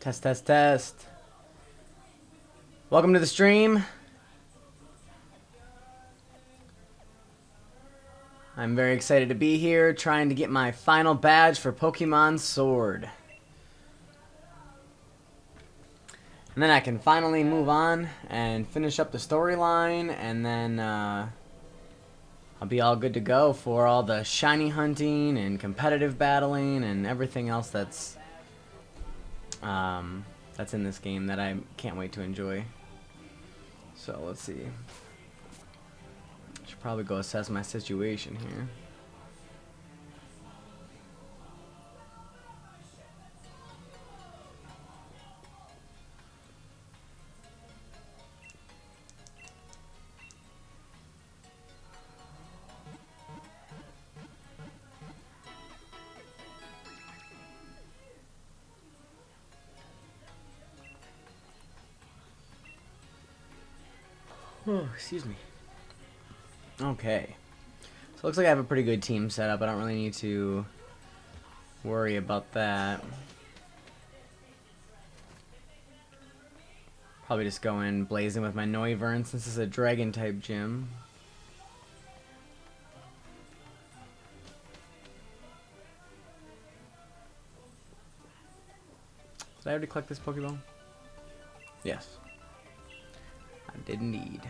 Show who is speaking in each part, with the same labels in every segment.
Speaker 1: Test, test, test. Welcome to the stream. I'm very excited to be here trying to get my final badge for Pokémon Sword. And then I can finally move on and finish up the storyline, and then I'll be all good to go for all the shiny hunting and competitive battling and everything else that's in this game that I can't wait to enjoy. So let's see. Should probably go assess my situation here. Oh, excuse me. Okay. So it looks like I have a pretty good team set up. I don't really need to worry about that. Probably just go in blazing with my Noivern since this is a dragon type gym. Did I already collect this Pokeball? Yes. I did indeed.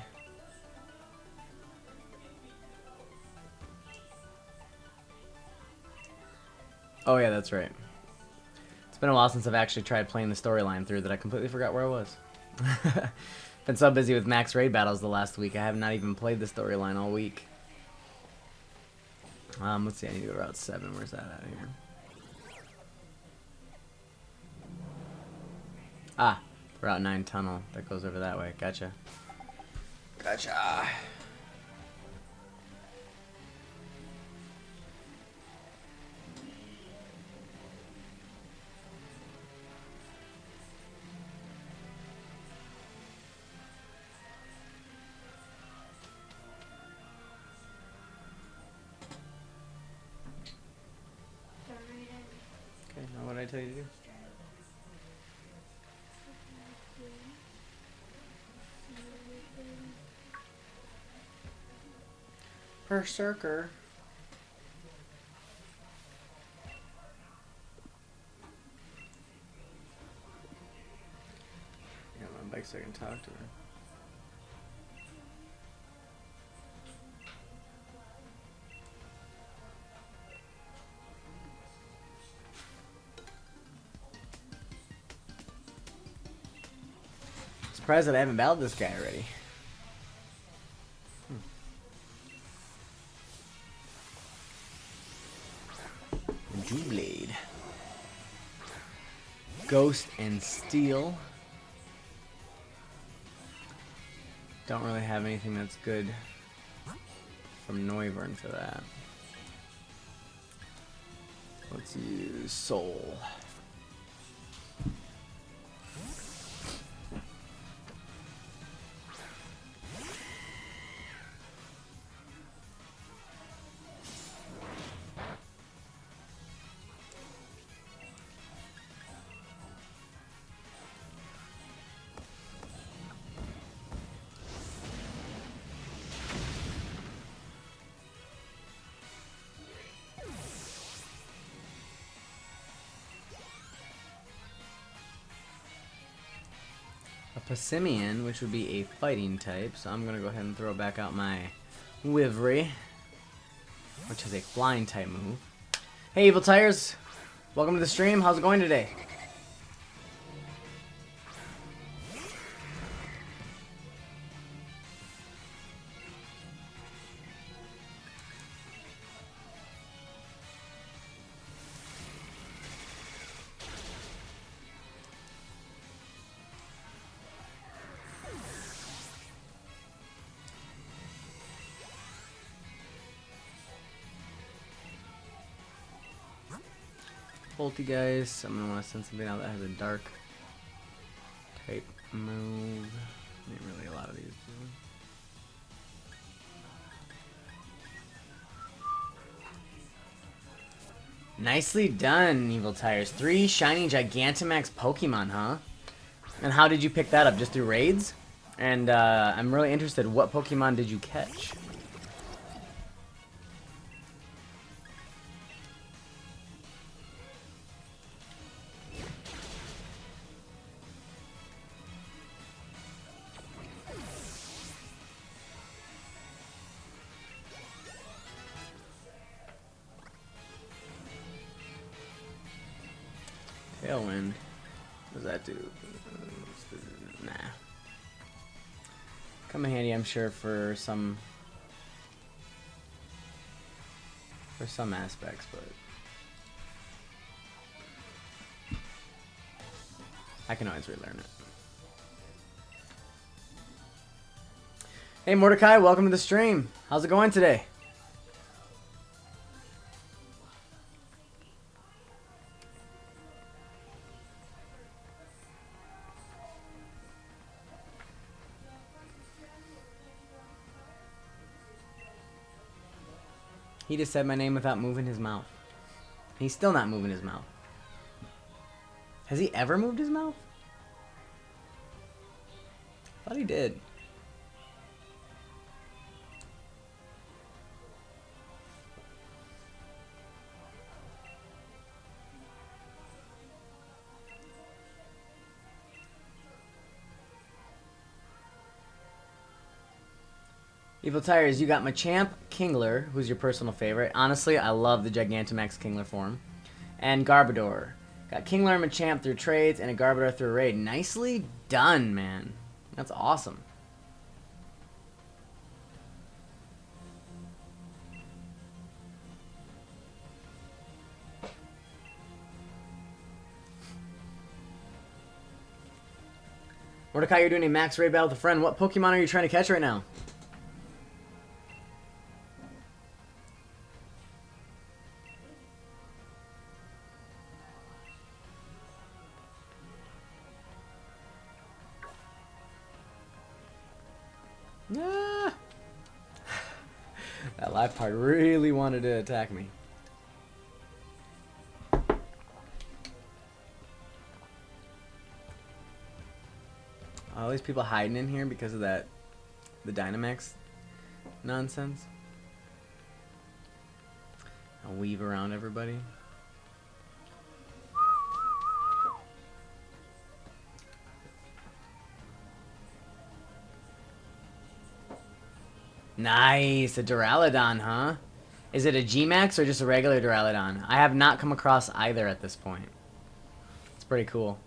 Speaker 1: Oh yeah, that's right. It's been a while since I've actually tried playing the storyline through that I completely forgot where I was. Been so busy with max raid battles the last week, I have not even played the storyline all week. Let's see, I need to go to Route 7. Where's that out here? Ah, Route 9 tunnel. That goes over that way. Gotcha. Gotcha. Okay, now what did I tell you to do? Berserker. Yeah, I'm on bike so I can talk to her. Surprised that I haven't battled this guy already. Blade. Ghost and Steel. Don't really have anything that's good from Noivern for that. Let's use Soul. Passimian, which would be a fighting type, so I'm gonna go ahead and throw back out my Wivery, which is a flying type move. Hey Evil Tires, welcome to the stream. How's it going today? Poltergeist. I'm gonna want to send something out that has a dark type move. I mean, really, a lot of these do. Nicely done, Evil Tires. 3 shiny Gigantamax Pokemon, huh? And how did you pick that up? Just through raids? And I'm really interested, what Pokemon did you catch? Tailwind. What does that do? Nah. Come in handy, I'm sure, for some aspects, but I can always relearn it. Hey Mordecai, welcome to the stream. How's it going today? He just said my name without moving his mouth. He's still not moving his mouth. Has he ever moved his mouth? I thought he did. Evil Tires, you got Machamp, Kingler, who's your personal favorite. Honestly, I love the Gigantamax Kingler form. And Garbodor. Got Kingler and Machamp through trades and a Garbodor through a raid. Nicely done, man. That's awesome. Mordecai, you're doing a max raid battle with a friend. What Pokemon are you trying to catch right now? Ah. That live part really wanted to attack me. All these people hiding in here because of the Dynamax nonsense. I'll weave around everybody. Nice, a Duraludon, huh? Is it a G-Max or just a regular Duraludon? I have not come across either at this point. It's pretty cool.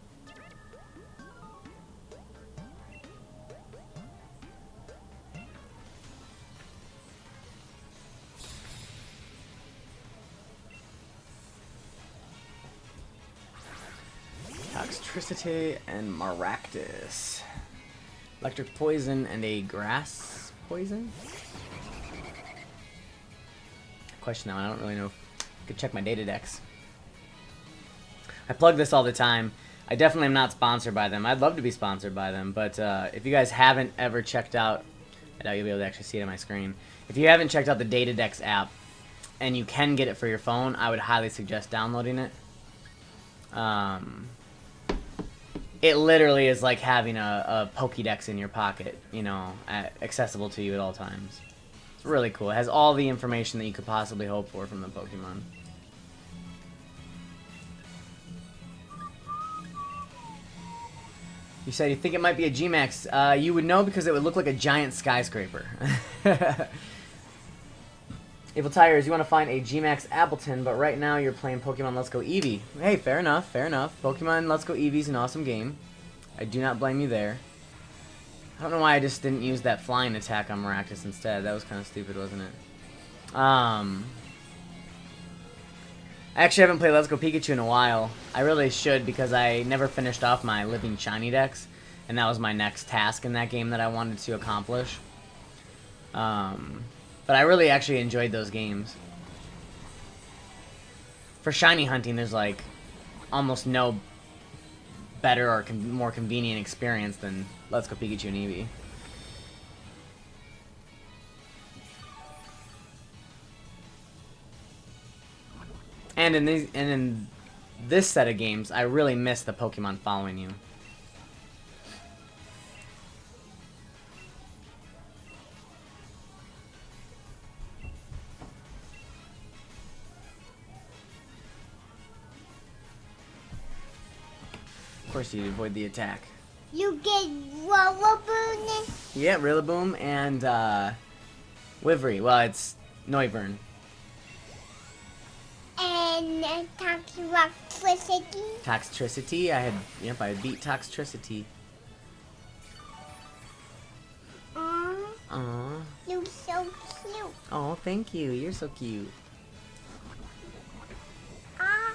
Speaker 1: Toxtricity and Maractus. Electric Poison and a Grass Poison? Question now, I don't really know. I could check my data decks. I plug this all the time. I definitely am not sponsored by them. I'd love to be sponsored by them, but if you guys haven't ever checked out, I doubt you'll be able to actually see it on my screen. If you haven't checked out the Data Decks app, and you can get it for your phone, I would highly suggest downloading it. It literally is like having a Pokédex in your pocket, you know, accessible to you at all times. It's really cool. It has all the information that you could possibly hope for from the Pokemon. You said you think it might be a G-Max. You would know because it would look like a giant skyscraper. Evil Tires, you want to find a G-Max Appleton, but right now you're playing Pokemon Let's Go Eevee. Hey, fair enough, fair enough. Pokemon Let's Go Eevee is an awesome game. I do not blame you there. I don't know why I just didn't use that flying attack on Maractus instead. That was kind of stupid, wasn't it? I actually haven't played Let's Go Pikachu in a while. I really should because I never finished off my Living Shiny decks, and that was my next task in that game that I wanted to accomplish. But I really actually enjoyed those games. For shiny hunting, there's like almost no better or more convenient experience than Let's Go Pikachu and Eevee. And in this set of games, I really miss the Pokemon following you. Of course, you avoid the attack.
Speaker 2: You get Rillaboom.
Speaker 1: Yeah, Rillaboom and Wivery. Well, it's Noivern.
Speaker 2: And Toxicity.
Speaker 1: Toxtricity. I beat Toxtricity. Aww.
Speaker 2: You're so cute.
Speaker 1: Oh, thank you. You're so cute.
Speaker 2: I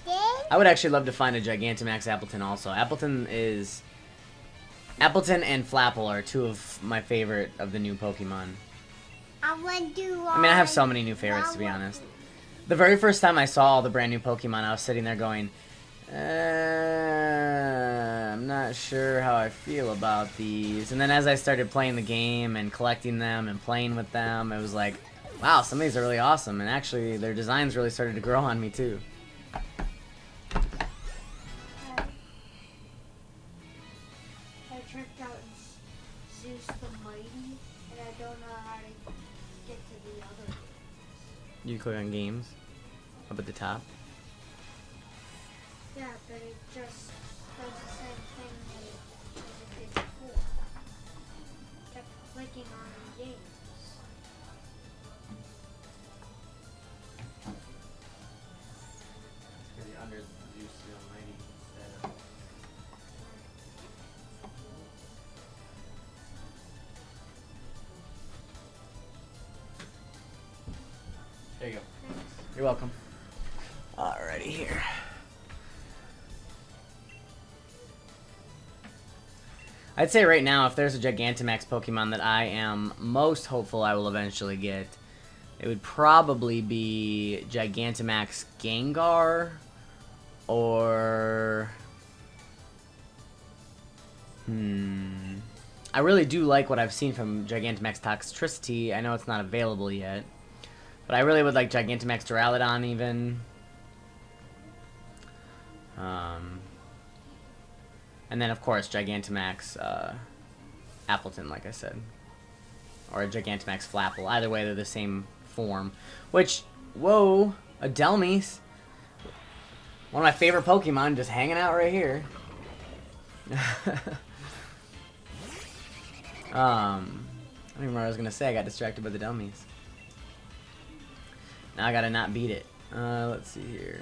Speaker 2: did.
Speaker 1: I would actually love to find a Gigantamax Appleton also. Appleton and Flapple are two of my favorite of the new Pokemon.
Speaker 2: I want to.
Speaker 1: I mean, I have so many new favorites, to be honest. The very first time I saw all the brand new Pokemon, I was sitting there going, I'm not sure how I feel about these. And then as I started playing the game and collecting them and playing with them, it was like, wow, some of these are really awesome. And actually, their designs really started to grow on me, too.
Speaker 2: I checked out Zeus the Mighty, and I don't know how to get to the other games.
Speaker 1: You click on games up at the top.
Speaker 2: Yeah, but it just does the same thing as it did before. Kept clicking on the games.
Speaker 1: Because you're under Zeus the Almighty instead. There you go.
Speaker 2: Thanks.
Speaker 1: You're welcome. Alrighty here. I'd say right now, if there's a Gigantamax Pokemon that I am most hopeful I will eventually get, it would probably be Gigantamax Gengar or... I really do like what I've seen from Gigantamax Toxtricity. I know it's not available yet. But I really would like Gigantamax Duraludon even. And then, of course, Gigantamax Appleton, like I said. Or a Gigantamax Flapple. Either way, they're the same form. Which, whoa, a Delmise. One of my favorite Pokemon just hanging out right here. I don't even remember what I was going to say. I got distracted by the Delmise. Now I gotta not beat it. Let's see here.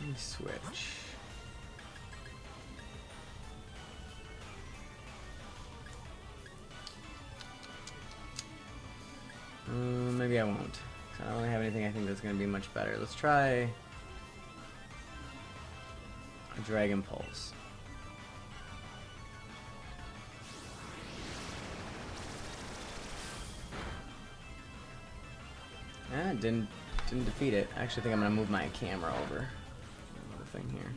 Speaker 1: Let me switch. Maybe I won't. I don't really have anything I think that's gonna be much better. Let's try a Dragon Pulse. Yeah, it didn't defeat it. I actually think I'm gonna move my camera over. Another thing here.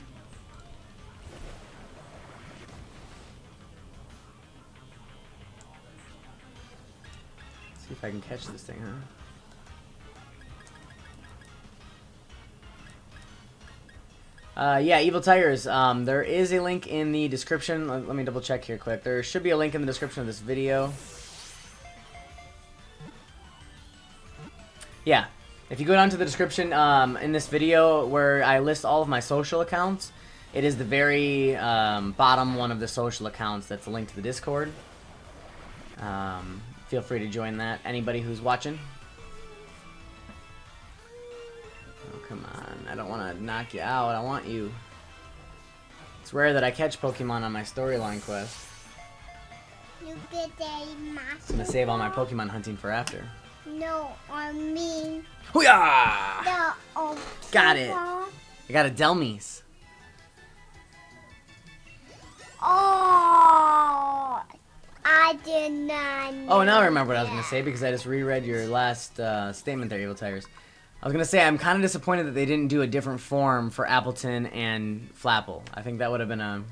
Speaker 1: See if I can catch this thing, huh? Yeah, Evil Tigers. There is a link in the description. Let me double check here quick. There should be a link in the description of this video. Yeah, if you go down to the description in this video where I list all of my social accounts, it is the very bottom one of the social accounts that's linked to the Discord. Feel free to join that, anybody who's watching. Oh, come on. I don't want to knock you out. I want you. It's rare that I catch Pokemon on my storyline quest.
Speaker 2: You get a master.
Speaker 1: I'm going to save all my Pokemon hunting for after.
Speaker 2: No, I mean...
Speaker 1: Hoo-yah!
Speaker 2: The
Speaker 1: Got it. I got a Delmise.
Speaker 2: Oh, I did not know.
Speaker 1: Oh, now I remember what I was going to say because I just reread your last statement there, Evil Tigers. I was going to say I'm kind of disappointed that they didn't do a different form for Appleton and Flapple. I think that would have been a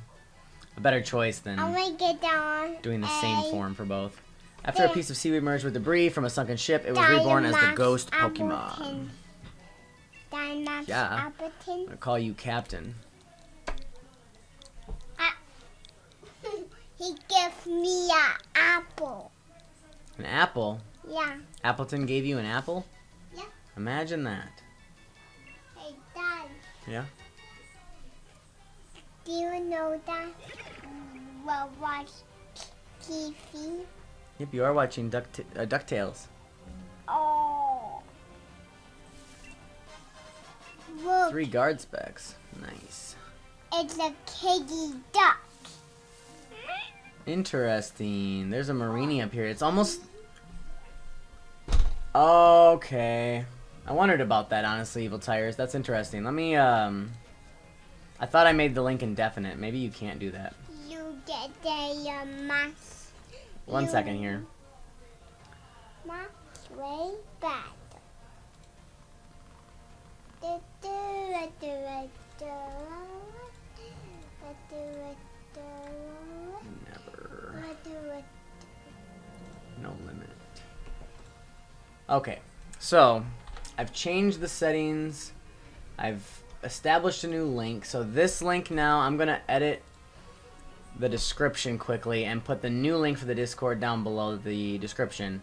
Speaker 1: better choice than
Speaker 2: I'm gonna get down
Speaker 1: doing the same form for both. After a piece of seaweed merged with debris from a sunken ship, it was reborn as the ghost Pokemon. Yeah. I'm gonna call you Captain.
Speaker 2: He gave me an apple.
Speaker 1: An apple?
Speaker 2: Yeah.
Speaker 1: Appleton gave you an apple?
Speaker 2: Yeah.
Speaker 1: Imagine that.
Speaker 2: Hey, Dad.
Speaker 1: Yeah?
Speaker 2: Do you know that we'll watch TV?
Speaker 1: Yep, you are watching DuckTales.
Speaker 2: Oh. Look,
Speaker 1: 3 guard specs. Nice.
Speaker 2: it's a kitty duck.
Speaker 1: Interesting. There's a Marini up here. It's almost... Okay. I wondered about that, honestly, Evil Tires. That's interesting. Let me, I thought I made the link indefinite. Maybe you can't do that.
Speaker 2: You get the mask.
Speaker 1: 1 second here.
Speaker 2: Mask way back.
Speaker 1: Never. No limit. Okay. So, I've changed the settings. I've established a new link. So this link now, I'm going to edit the description quickly and put the new link for the Discord down below the description.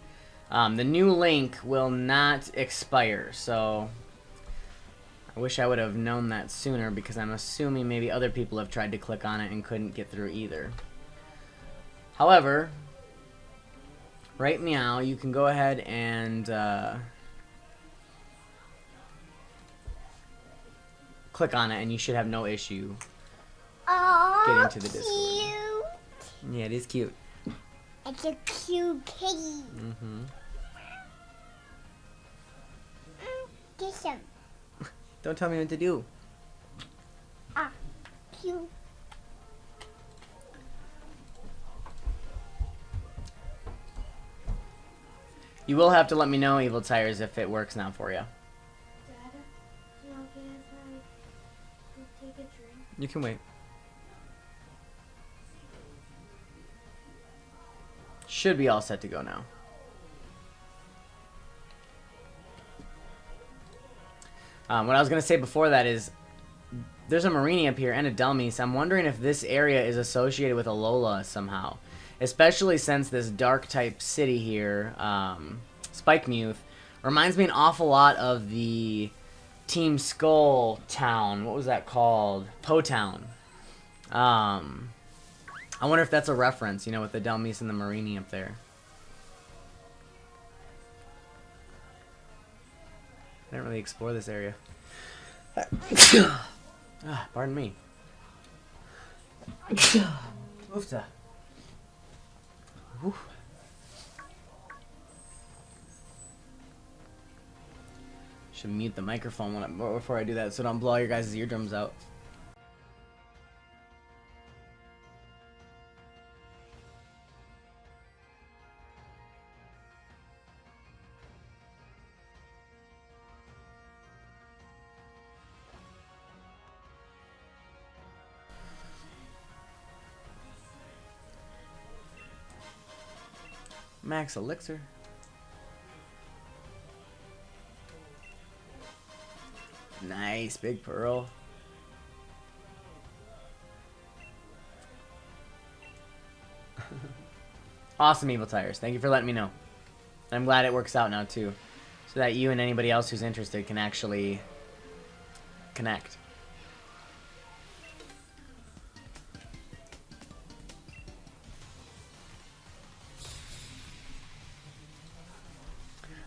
Speaker 1: The new link will not expire, so I wish I would have known that sooner because I'm assuming maybe other people have tried to click on it and couldn't get through either. However, right now you can go ahead and click on it and you should have no issue getting to the Discord.
Speaker 2: Cute.
Speaker 1: Yeah, it is cute.
Speaker 2: It's a cute kitty.
Speaker 1: Mm-hmm.
Speaker 2: Kiss him.
Speaker 1: Don't tell me what to do.
Speaker 2: Ah, cute.
Speaker 1: You will have to let me know, Evil Tires, if it works now for you.
Speaker 2: Dad, is it okay if I take a drink?
Speaker 1: You can wait. Should be all set to go now. What I was going to say before that is there's a Marini up here and a Delmise. I'm wondering if this area is associated with Alola somehow. Especially since this dark type city here, Spikemuth, reminds me an awful lot of the Team Skull town. What was that called? Po Town. I wonder if that's a reference, you know, with the Delmise and the Marini up there. I didn't really explore this area. Pardon me. Oofta. Whew. Should mute the microphone before I do that so don't blow your guys' eardrums out. Max Elixir. Nice, big pearl. Awesome, Evil Tires. Thank you for letting me know. I'm glad it works out now, too. So that you and anybody else who's interested can actually connect.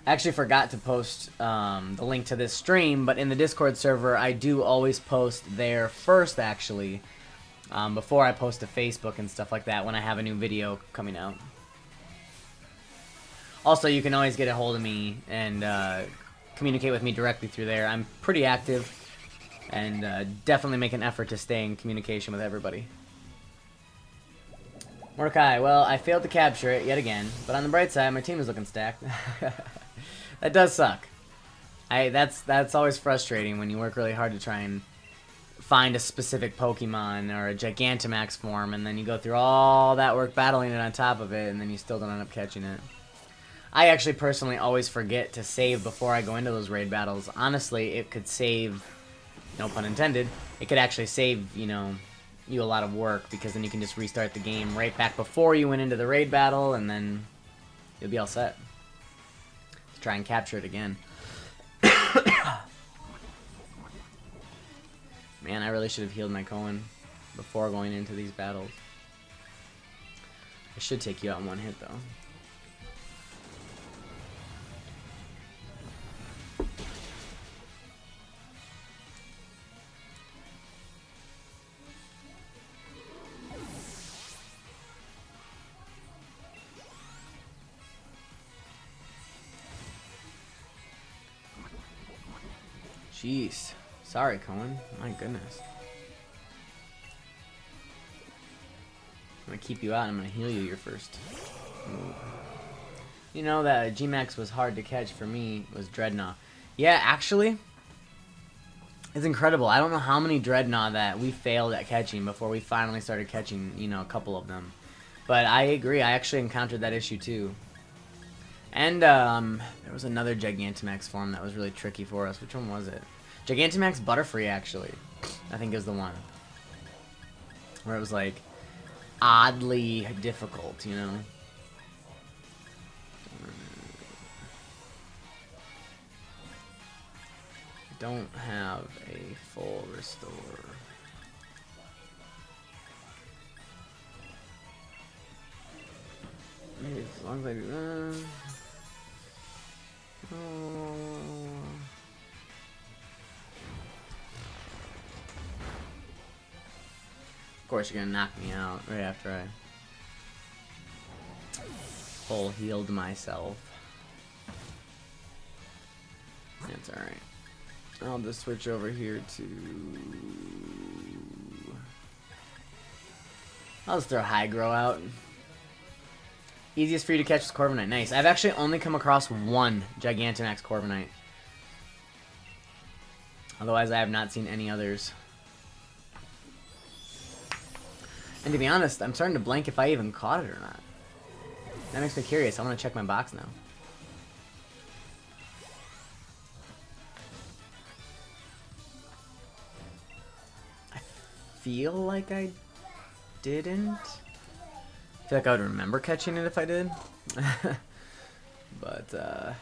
Speaker 1: I actually forgot to post the link to this stream, but in the Discord server, I do always post there first, actually, before I post to Facebook and stuff like that when I have a new video coming out. Also, you can always get a hold of me and communicate with me directly through there. I'm pretty active and definitely make an effort to stay in communication with everybody. Mordecai, well, I failed to capture it yet again, but on the bright side, my team is looking stacked. That does suck. That's always frustrating when you work really hard to try and find a specific Pokemon or a Gigantamax form, and then you go through all that work battling it on top of it, and then you still don't end up catching it. I actually personally always forget to save before I go into those raid battles. Honestly, it could save, no pun intended, it could actually save, you know, you a lot of work, because then you can just restart the game right back before you went into the raid battle, and then you'll be all set to try and capture it again. Man, I really should have healed my Cohen before going into these battles. I should take you out in one hit, though. Jeez. Sorry, Cohen. My goodness. I'm gonna keep you out and I'm gonna heal you your first move. You know that G-Max was hard to catch for me was Dreadnought. Yeah, actually, it's incredible. I don't know how many Dreadnought that we failed at catching before we finally started catching, you know, a couple of them. But I agree, I actually encountered that issue too. And there was another Gigantamax form that was really tricky for us. Which one was it? Gigantamax Butterfree, actually. I think is the one. Where it was like oddly difficult, you know? Don't have a full restore. Maybe as long as I do that. Of course, you're gonna knock me out right after I full healed myself. That's alright. I'll just switch over here to... I'll just throw High Grow out. Easiest for you to catch is Corviknight. Nice. I've actually only come across one Gigantamax Corviknight. Otherwise, I have not seen any others. And to be honest, I'm starting to blank if I even caught it or not. That makes me curious. I want to check my box now. I feel like I didn't. I feel like I would remember catching it if I did. But I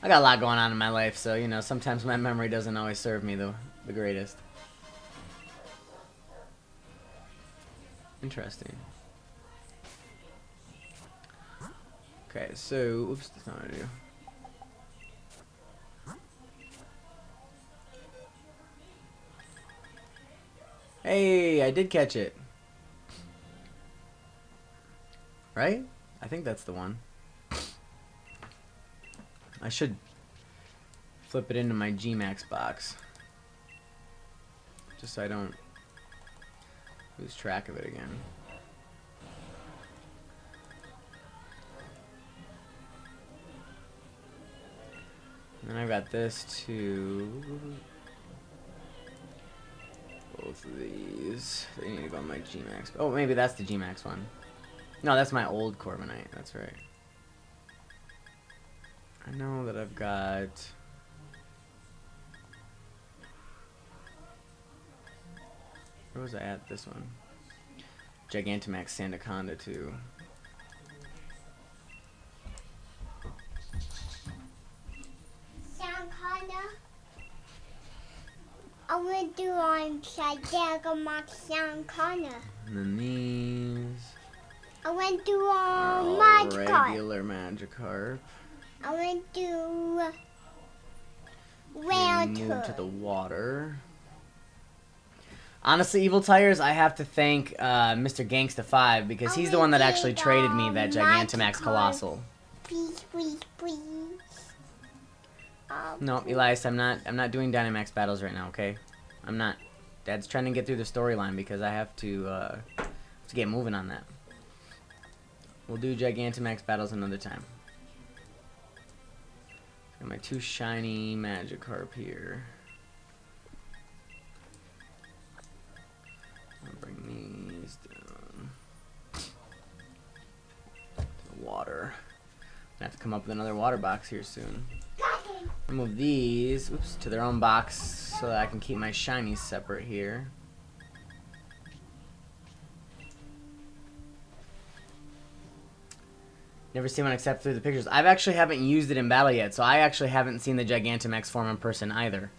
Speaker 1: got a lot going on in my life, so you know, sometimes my memory doesn't always serve me the greatest. Interesting. Okay, so oops, that's not what I do. Hey, I did catch it. Right? I think that's the one. I should flip it into my G-Max box. Just so I don't lose track of it again. And then I've got this too. Both of these. They need to go on my G-Max. Oh, maybe that's the G-Max one. No, that's my old Corviknight. That's right. I know that I've got... Where was I at? This one. Gigantamax Sandaconda too.
Speaker 2: Sandaconda? I want to do on Gigantamax Sandaconda.
Speaker 1: And then these.
Speaker 2: I went to Magikarp.
Speaker 1: Regular Magikarp.
Speaker 2: I went to
Speaker 1: Move to the water. Honestly, Evil Tires, I have to thank Mr. Gangsta5 because he's the one that actually traded me that Gigantamax Colossal.
Speaker 2: Please.
Speaker 1: No, Elias, I'm not doing Dynamax battles right now, okay? I'm not. Dad's trying to get through the storyline because I have to get moving on that. We'll do Gigantamax battles another time. Got my 2 shiny Magikarp here. I'll bring these down to the water. I have to come up with another water box here soon. I'll move these, oops, to their own box so that I can keep my shinies separate here. Never seen one except through the pictures. I actually haven't used it in battle yet, so I actually haven't seen the Gigantamax form in person either.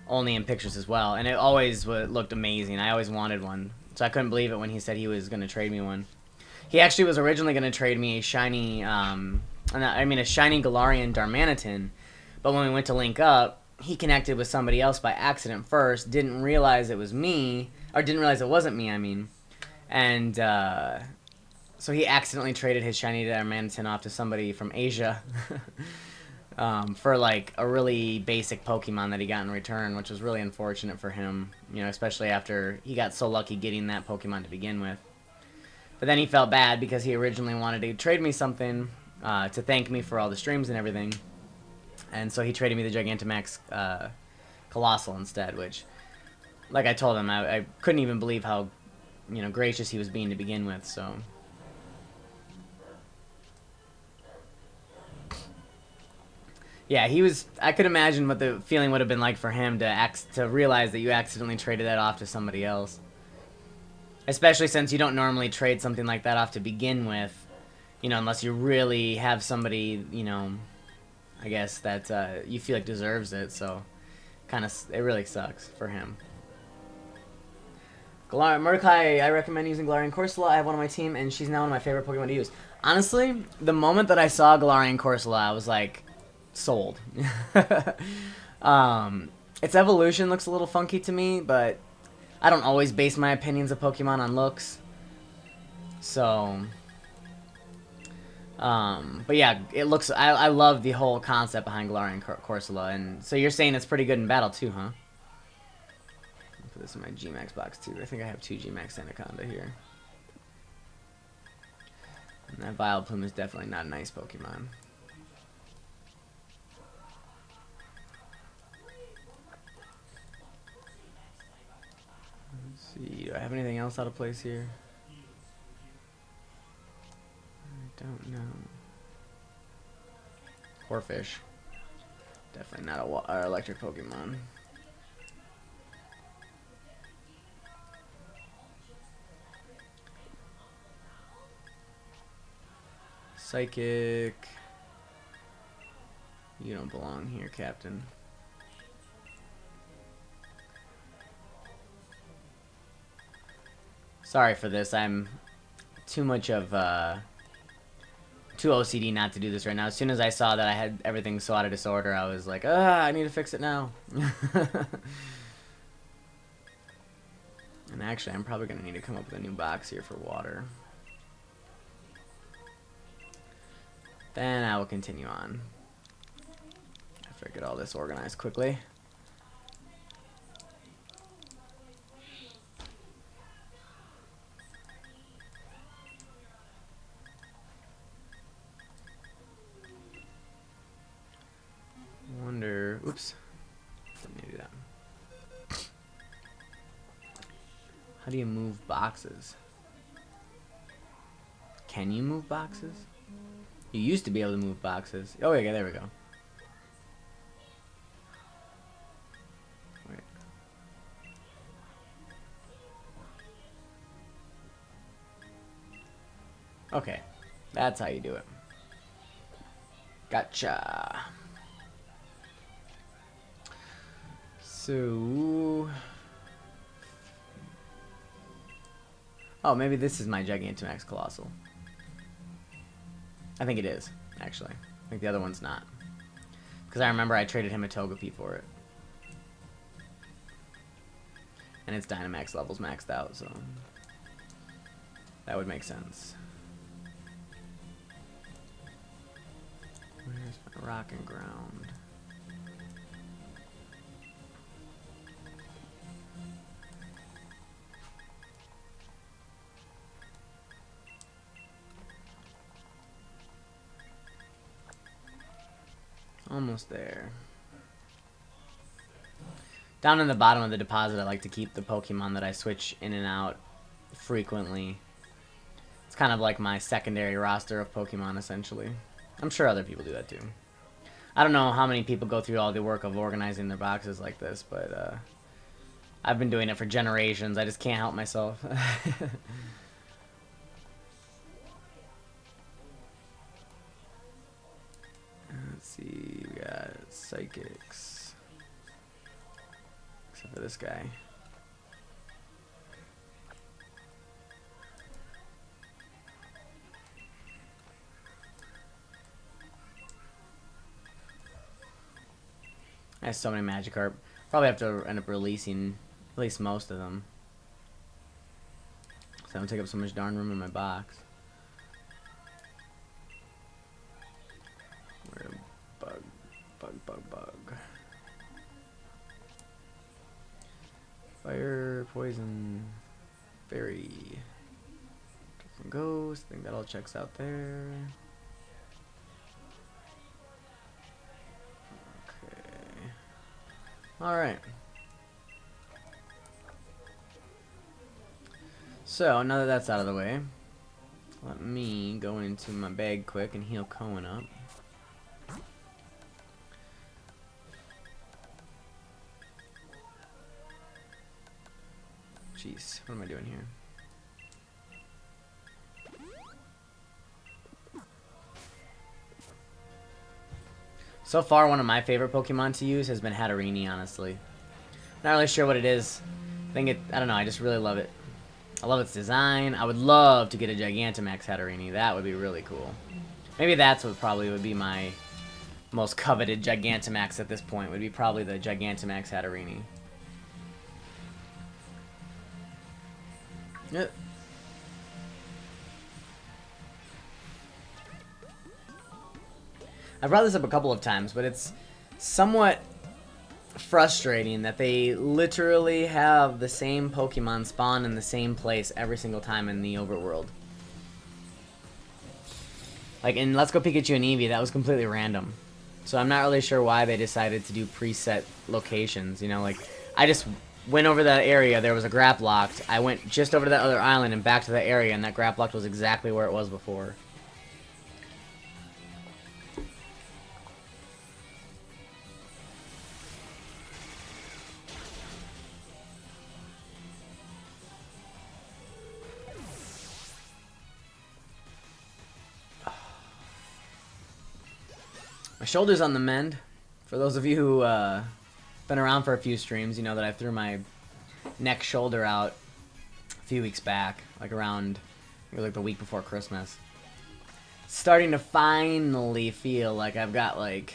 Speaker 1: Only in pictures as well, and it always looked amazing. I always wanted one, so I couldn't believe it when he said he was going to trade me one. He actually was originally going to trade me a shiny, a shiny Galarian Darmanitan, but when we went to link up, he connected with somebody else by accident first, didn't realize it was me, or didn't realize it wasn't me, I mean, and, so he accidentally traded his shiny Darmanitan off to somebody from Asia for like a really basic Pokemon that he got in return, which was really unfortunate for him, you know, especially after he got so lucky getting that Pokemon to begin with. But then he felt bad because he originally wanted to trade me something to thank me for all the streams and everything. And so he traded me the Gigantamax Colossal instead, which, like I told him, I couldn't even believe how, you know, gracious he was being to begin with, so... Yeah, he was... I could imagine what the feeling would have been like for him to realize that you accidentally traded that off to somebody else. Especially since you don't normally trade something like that off to begin with, you know, unless you really have somebody, you know, I guess that you feel like deserves it, so kind of, it really sucks for him. Murkai, I recommend using Galarian Corsola. I have one on my team, and she's now one of my favorite Pokemon to use. Honestly, the moment that I saw Galarian Corsola, I was like... sold. Its evolution looks a little funky to me, but I don't always base my opinions of Pokemon on looks. So, but yeah, it looks. I love the whole concept behind Galarian Corsola, and so you're saying it's pretty good in battle too, huh? I'll put this in my G-Max box too. I think I have 2 G-Max Anaconda here. And that Vileplume is definitely not a nice Pokemon. See, do I have anything else out of place here? I don't know. Corphish. Definitely not a electric Pokemon. Psychic. You don't belong here, Captain. Sorry for this. I'm too much of too OCD not to do this right now. As soon as I saw that I had everything so out of disorder, I was like, I need to fix it now. And actually, I'm probably going to need to come up with a new box here for water. Then I will continue on. After I get all this organized quickly. Wonder, oops, didn't need to do that. How do you move boxes? Can you move boxes? You used to be able to move boxes. Oh, yeah, there we go. Wait. Okay, that's how you do it. Gotcha. So, oh, maybe this is my Gigantamax Colossal. I think it is, actually. I think the other one's not. Because I remember I traded him a Togepi for it. And its Dynamax level's maxed out, so that would make sense. Where's my rock and ground? Almost there. Down in the bottom of the deposit, I like to keep the Pokemon that I switch in and out frequently. It's kind of like my secondary roster of Pokemon, essentially. I'm sure other people do that too. I don't know how many people go through all the work of organizing their boxes like this, but I've been doing it for generations. I just can't help myself. Let's see, we got Psychics. Except for this guy. I have so many Magikarp. Probably have to end up releasing at least most of them. So I don't take up so much darn room in my box. Where bug. Fire, poison, fairy. Different ghost. I think that all checks out there. Alright. So, now that that's out of the way, let me go into my bag quick and heal Cohen up. Jeez, what am I doing here? So far, one of my favorite Pokemon to use has been Hatterene, honestly. Not really sure what it is. I don't know, I just really love it. I love its design. I would love to get a Gigantamax Hatterene. That would be really cool. Maybe that's what probably would be my most coveted Gigantamax at this point. Would be probably the Gigantamax Hatterene. Yep. I brought this up a couple of times, but it's somewhat frustrating that they literally have the same Pokemon spawn in the same place every single time in the overworld. Like in Let's Go Pikachu and Eevee, that was completely random. So I'm not really sure why they decided to do preset locations, you know, like I just went over that area, there was a Graplocked, I went just over to that other island and back to that area, and that Graplocked was exactly where it was before. My shoulder's on the mend. For those of you who been around for a few streams, you know that I threw my neck shoulder out a few weeks back, like around like the week before Christmas. Starting to finally feel like I've got like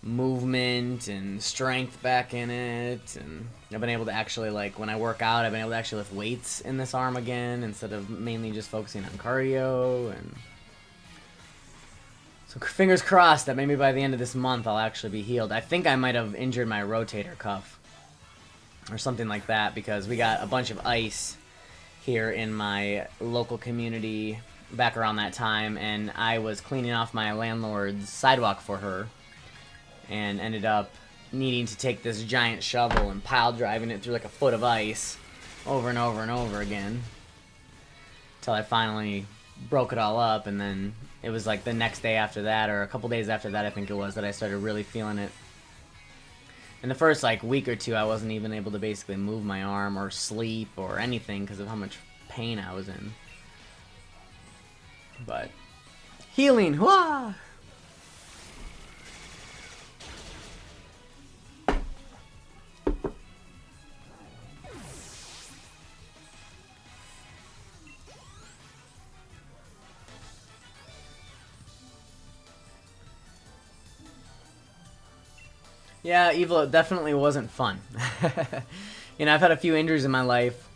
Speaker 1: movement and strength back in it, and I've been able to actually, like, when I work out, I've been able to actually lift weights in this arm again instead of mainly just focusing on cardio. And so fingers crossed that maybe by the end of this month I'll actually be healed. I think I might have injured my rotator cuff or something like that, because we got a bunch of ice here in my local community back around that time, and I was cleaning off my landlord's sidewalk for her and ended up needing to take this giant shovel and pile driving it through like a foot of ice over and over and over again until I finally broke it all up. And then it was like the next day after that, or a couple days after that I think it was, that I started really feeling it. In the first like week or two I wasn't even able to basically move my arm or sleep or anything because of how much pain I was in. But healing, wah! Yeah, Evil definitely wasn't fun. You know, I've had a few injuries in my life.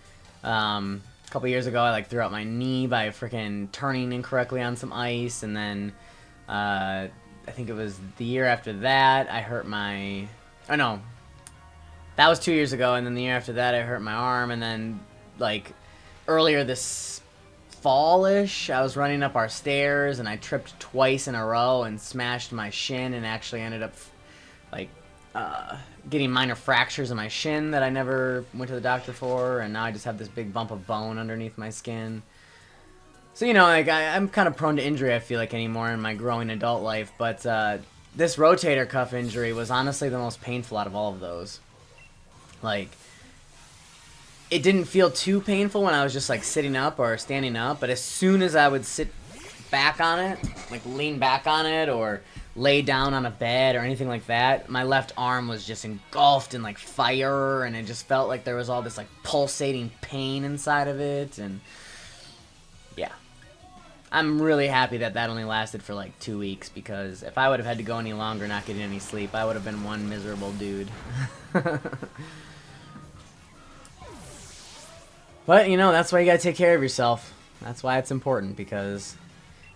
Speaker 1: A couple years ago, I like threw out my knee by freaking turning incorrectly on some ice, and then I think it was the year after that I hurt my. Oh no, that was 2 years ago, and then the year after that I hurt my arm, and then like earlier this fall-ish, I was running up our stairs and I tripped twice in a row and smashed my shin, and actually ended up like getting minor fractures in my shin that I never went to the doctor for, and now I just have this big bump of bone underneath my skin. So, you know, like, I'm kind of prone to injury, I feel like, anymore in my growing adult life, but this rotator cuff injury was honestly the most painful out of all of those. Like, it didn't feel too painful when I was just, like, sitting up or standing up, but as soon as I would sit back on it, like, lean back on it, or lay down on a bed or anything like that, my left arm was just engulfed in, like, fire, and it just felt like there was all this, like, pulsating pain inside of it, and yeah. I'm really happy that that only lasted for like 2 weeks, because if I would have had to go any longer not getting any sleep, I would have been one miserable dude. But, you know, that's why you gotta take care of yourself. That's why it's important, because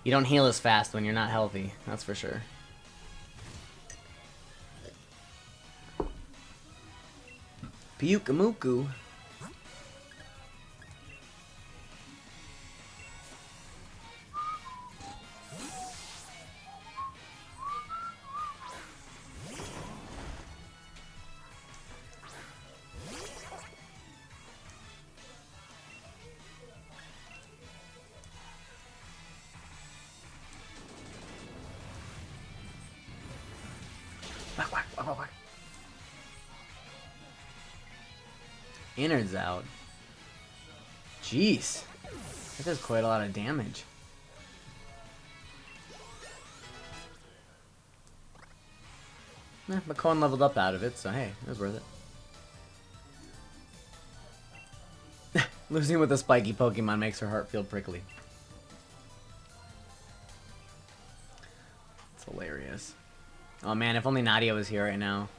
Speaker 1: you don't heal as fast when you're not healthy. That's for sure. Pyukamuku. Whack, whack, whack, whack, whack. Innards out. Jeez. That does quite a lot of damage. But Cohen leveled up out of it, so hey, it was worth it. Losing with a spiky Pokemon makes her heart feel prickly. It's hilarious. Oh man, if only Nadia was here right now.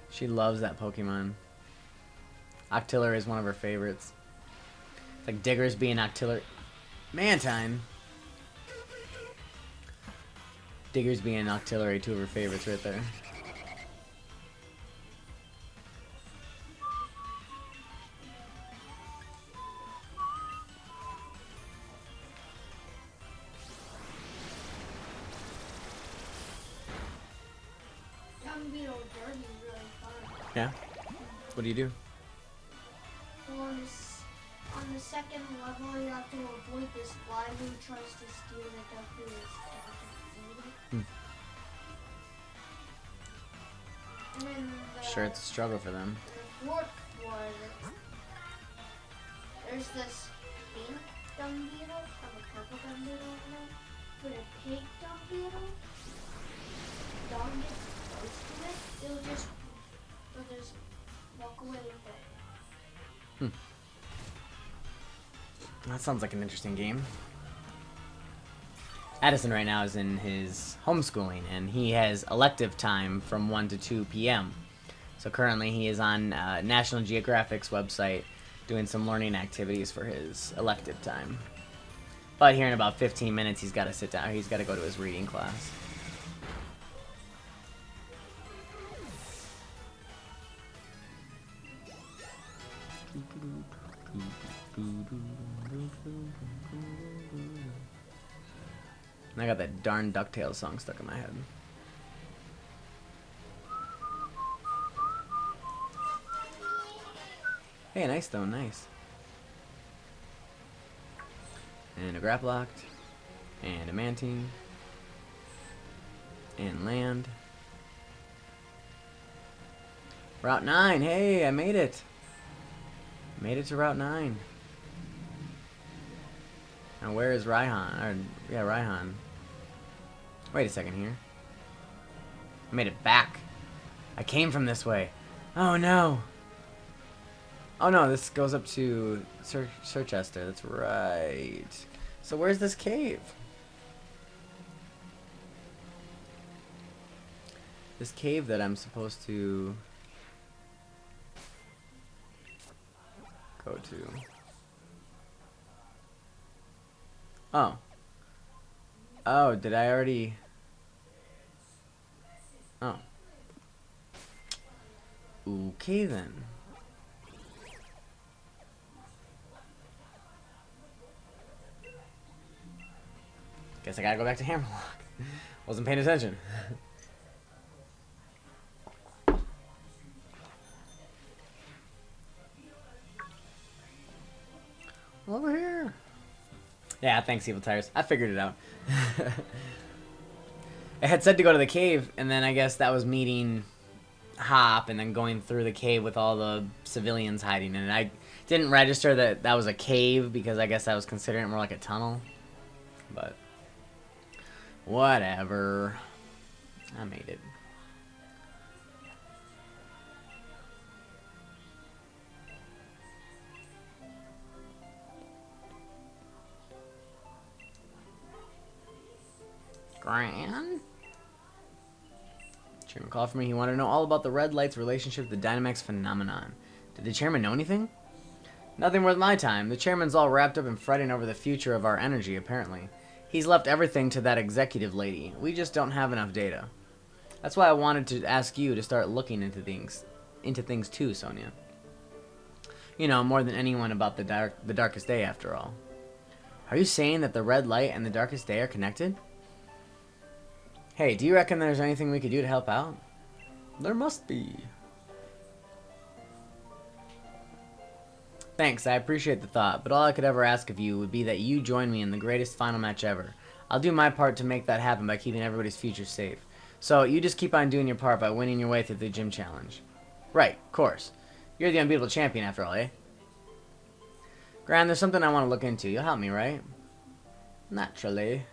Speaker 1: She loves that Pokemon. Octillery is one of her favorites. It's like Diggersby and Octillery. Mantine. Diggersby and Octillery, two of her favorites right there. Yeah? What do you do?
Speaker 2: Well, on the second level, you have to avoid this fly who tries to steal the duck who is
Speaker 1: Hmm.
Speaker 2: And then
Speaker 1: Sure, it's a struggle for them.
Speaker 2: the fourth one, there's this pink dung beetle, and a purple dung beetle, but a pink dung beetle, dog gets close to it, it'll just walk away with it.
Speaker 1: That sounds like an interesting game. Addison right now is in his homeschooling, and he has elective time from 1 to 2 p.m. So currently he is on National Geographic's website doing some learning activities for his elective time. But here in about 15 minutes he's got to sit down. He's got to go to his reading class. I got that darn DuckTales song stuck in my head. Hey, nice though, nice. And a Graplocked. And a Mantine. And land. Route 9, hey, I made it. Made it to Route 9. Now where is Raihan? Or, yeah, Raihan. Wait a second here. I made it back. I came from this way. Oh no. Oh no, this goes up to Circhester. That's right. So where's this cave? This cave that I'm supposed to go to. Oh. Oh, did I already? Oh. Okay then. Guess I gotta go back to Hammerlock. Wasn't paying attention. Over here. Yeah, thanks, Evil Tires. I figured it out. I had said to go to the cave, and then I guess that was meeting Hop, and then going through the cave with all the civilians hiding in it. I didn't register that that was a cave because I guess I was considering it more like a tunnel. But whatever. I made it. Gran? Chairman called for me. He wanted to know all about the red light's relationship to the Dynamax phenomenon. Did the chairman know anything? Nothing worth my time. The chairman's all wrapped up in fretting over the future of our energy, apparently. He's left everything to that executive lady. We just don't have enough data. That's why I wanted to ask you to start looking into things too, Sonia. You know, more than anyone about the darkest day, after all. Are you saying that the red light and the darkest day are connected? Hey, do you reckon there's anything we could do to help out? There must be. Thanks, I appreciate the thought, but all I could ever ask of you would be that you join me in the greatest final match ever. I'll do my part to make that happen by keeping everybody's future safe. So, you just keep on doing your part by winning your way through the gym challenge. Right, of course. You're the unbeatable champion after all, eh? Gran, there's something I want to look into. You'll help me, right? Naturally.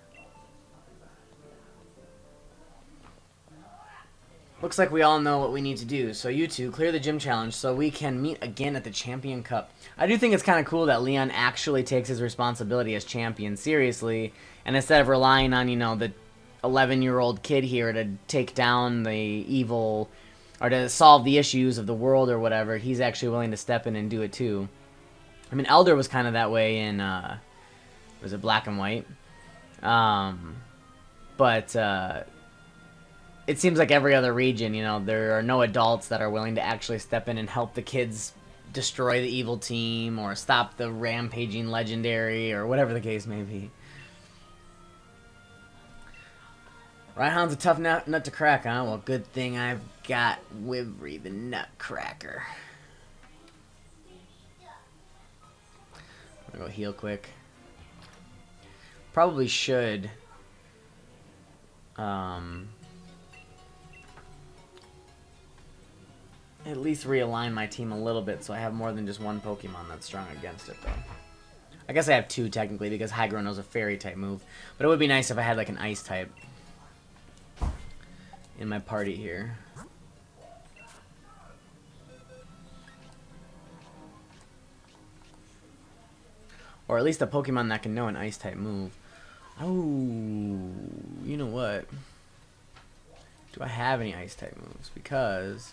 Speaker 1: Looks like we all know what we need to do, so you two clear the gym challenge so we can meet again at the Champion Cup. I do think it's kind of cool that Leon actually takes his responsibility as champion seriously, and instead of relying on, you know, the 11-year-old kid here to take down the evil, or to solve the issues of the world or whatever, he's actually willing to step in and do it too. I mean, Elder was kind of that way in, was it Black and White? It seems like every other region, you know, there are no adults that are willing to actually step in and help the kids destroy the evil team or stop the rampaging legendary or whatever the case may be. Raihan's a tough nut to crack, huh? Well, good thing I've got Wivery the Nutcracker. I'm gonna go heal quick. Probably should at least realign my team a little bit so I have more than just one Pokemon that's strong against it, though. I guess I have two, technically, because Hydro knows a Fairy-type move. But it would be nice if I had, like, an Ice-type in my party here. Or at least a Pokemon that can know an Ice-type move. Oh, you know what? Do I have any Ice-type moves? Because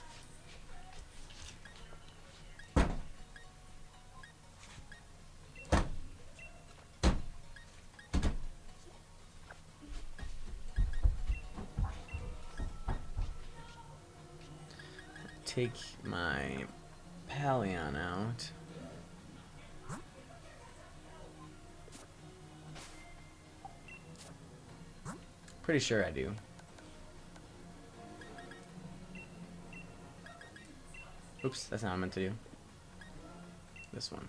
Speaker 1: take my Pallion out. Pretty sure I do. Oops, that's not what I meant to do. This one.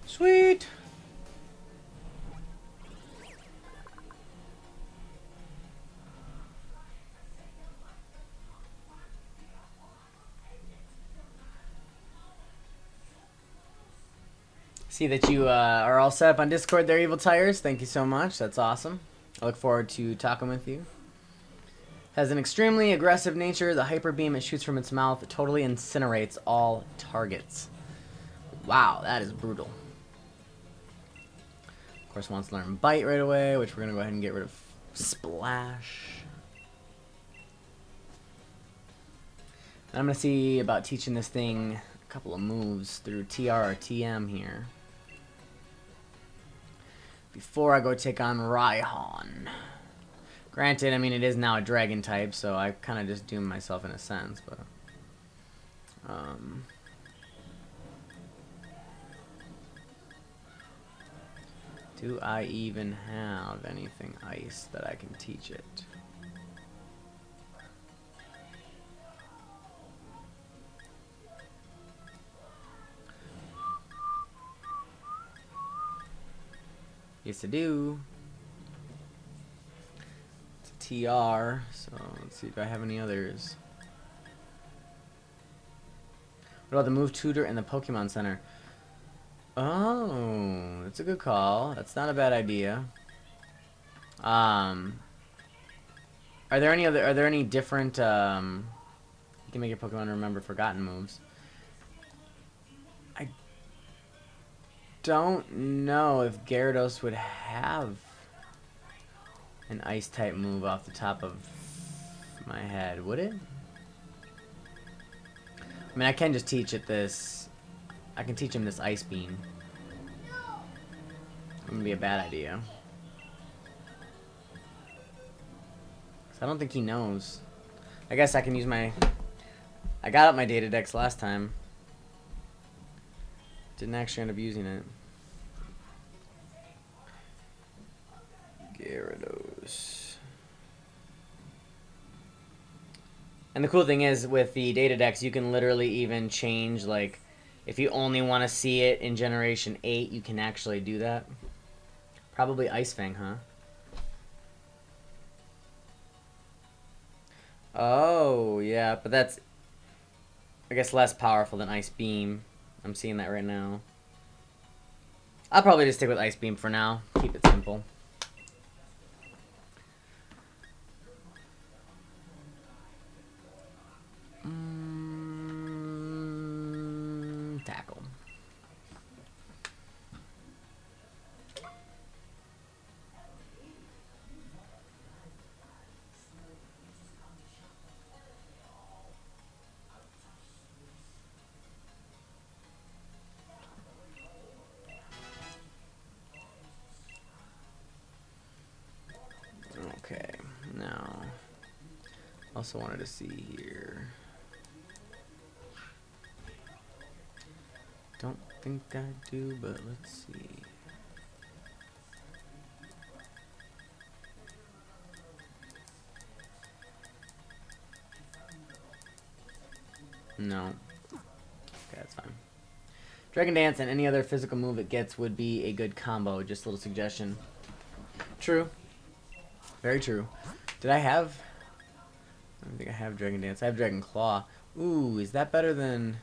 Speaker 1: Sweet. See that you are all set up on Discord there, Evil Tires. Thank you so much. That's awesome. I look forward to talking with you. Has an extremely aggressive nature. The hyper beam it shoots from its mouth totally incinerates all targets. Wow, that is brutal. Of course, wants to learn Bite right away, which we're going to go ahead and get rid of Splash. And I'm going to see about teaching this thing a couple of moves through TR or TM here. Before I go take on Raihan. Granted, I mean, it is now a dragon type, so I kind of just doomed myself in a sense, but... do I even have anything ice that I can teach it? Yes, I do. It's a TR, so let's see if I have any others. What about the Move Tutor and the Pokemon Center? Oh, that's a good call. That's not a bad idea. Are there any different you can make your Pokemon remember forgotten moves? I don't know if Gyarados would have an ice type move off the top of my head, would it? I mean, I can just teach it this. I can teach him this Ice Beam. Wouldn't be a bad idea. 'Cause I don't think he knows. I guess I can use my... I got up my Data Dex last time. Didn't actually end up using it. Gyarados. And the cool thing is, with the Data Dex, you can literally even change, like, if you only want to see it in Generation 8, you can actually do that. Probably Ice Fang, huh? Oh, yeah, but that's, I guess, less powerful than Ice Beam. I'm seeing that right now. I'll probably just stick with Ice Beam for now. Keep it simple. Tackle. Okay, now, also wanted to see here. Don't think I do, but let's see. No. Okay, that's fine. Dragon Dance and any other physical move it gets would be a good combo. Just a little suggestion. True. Very true. Did I have... I don't think I have Dragon Dance. I have Dragon Claw. Ooh, is that better than...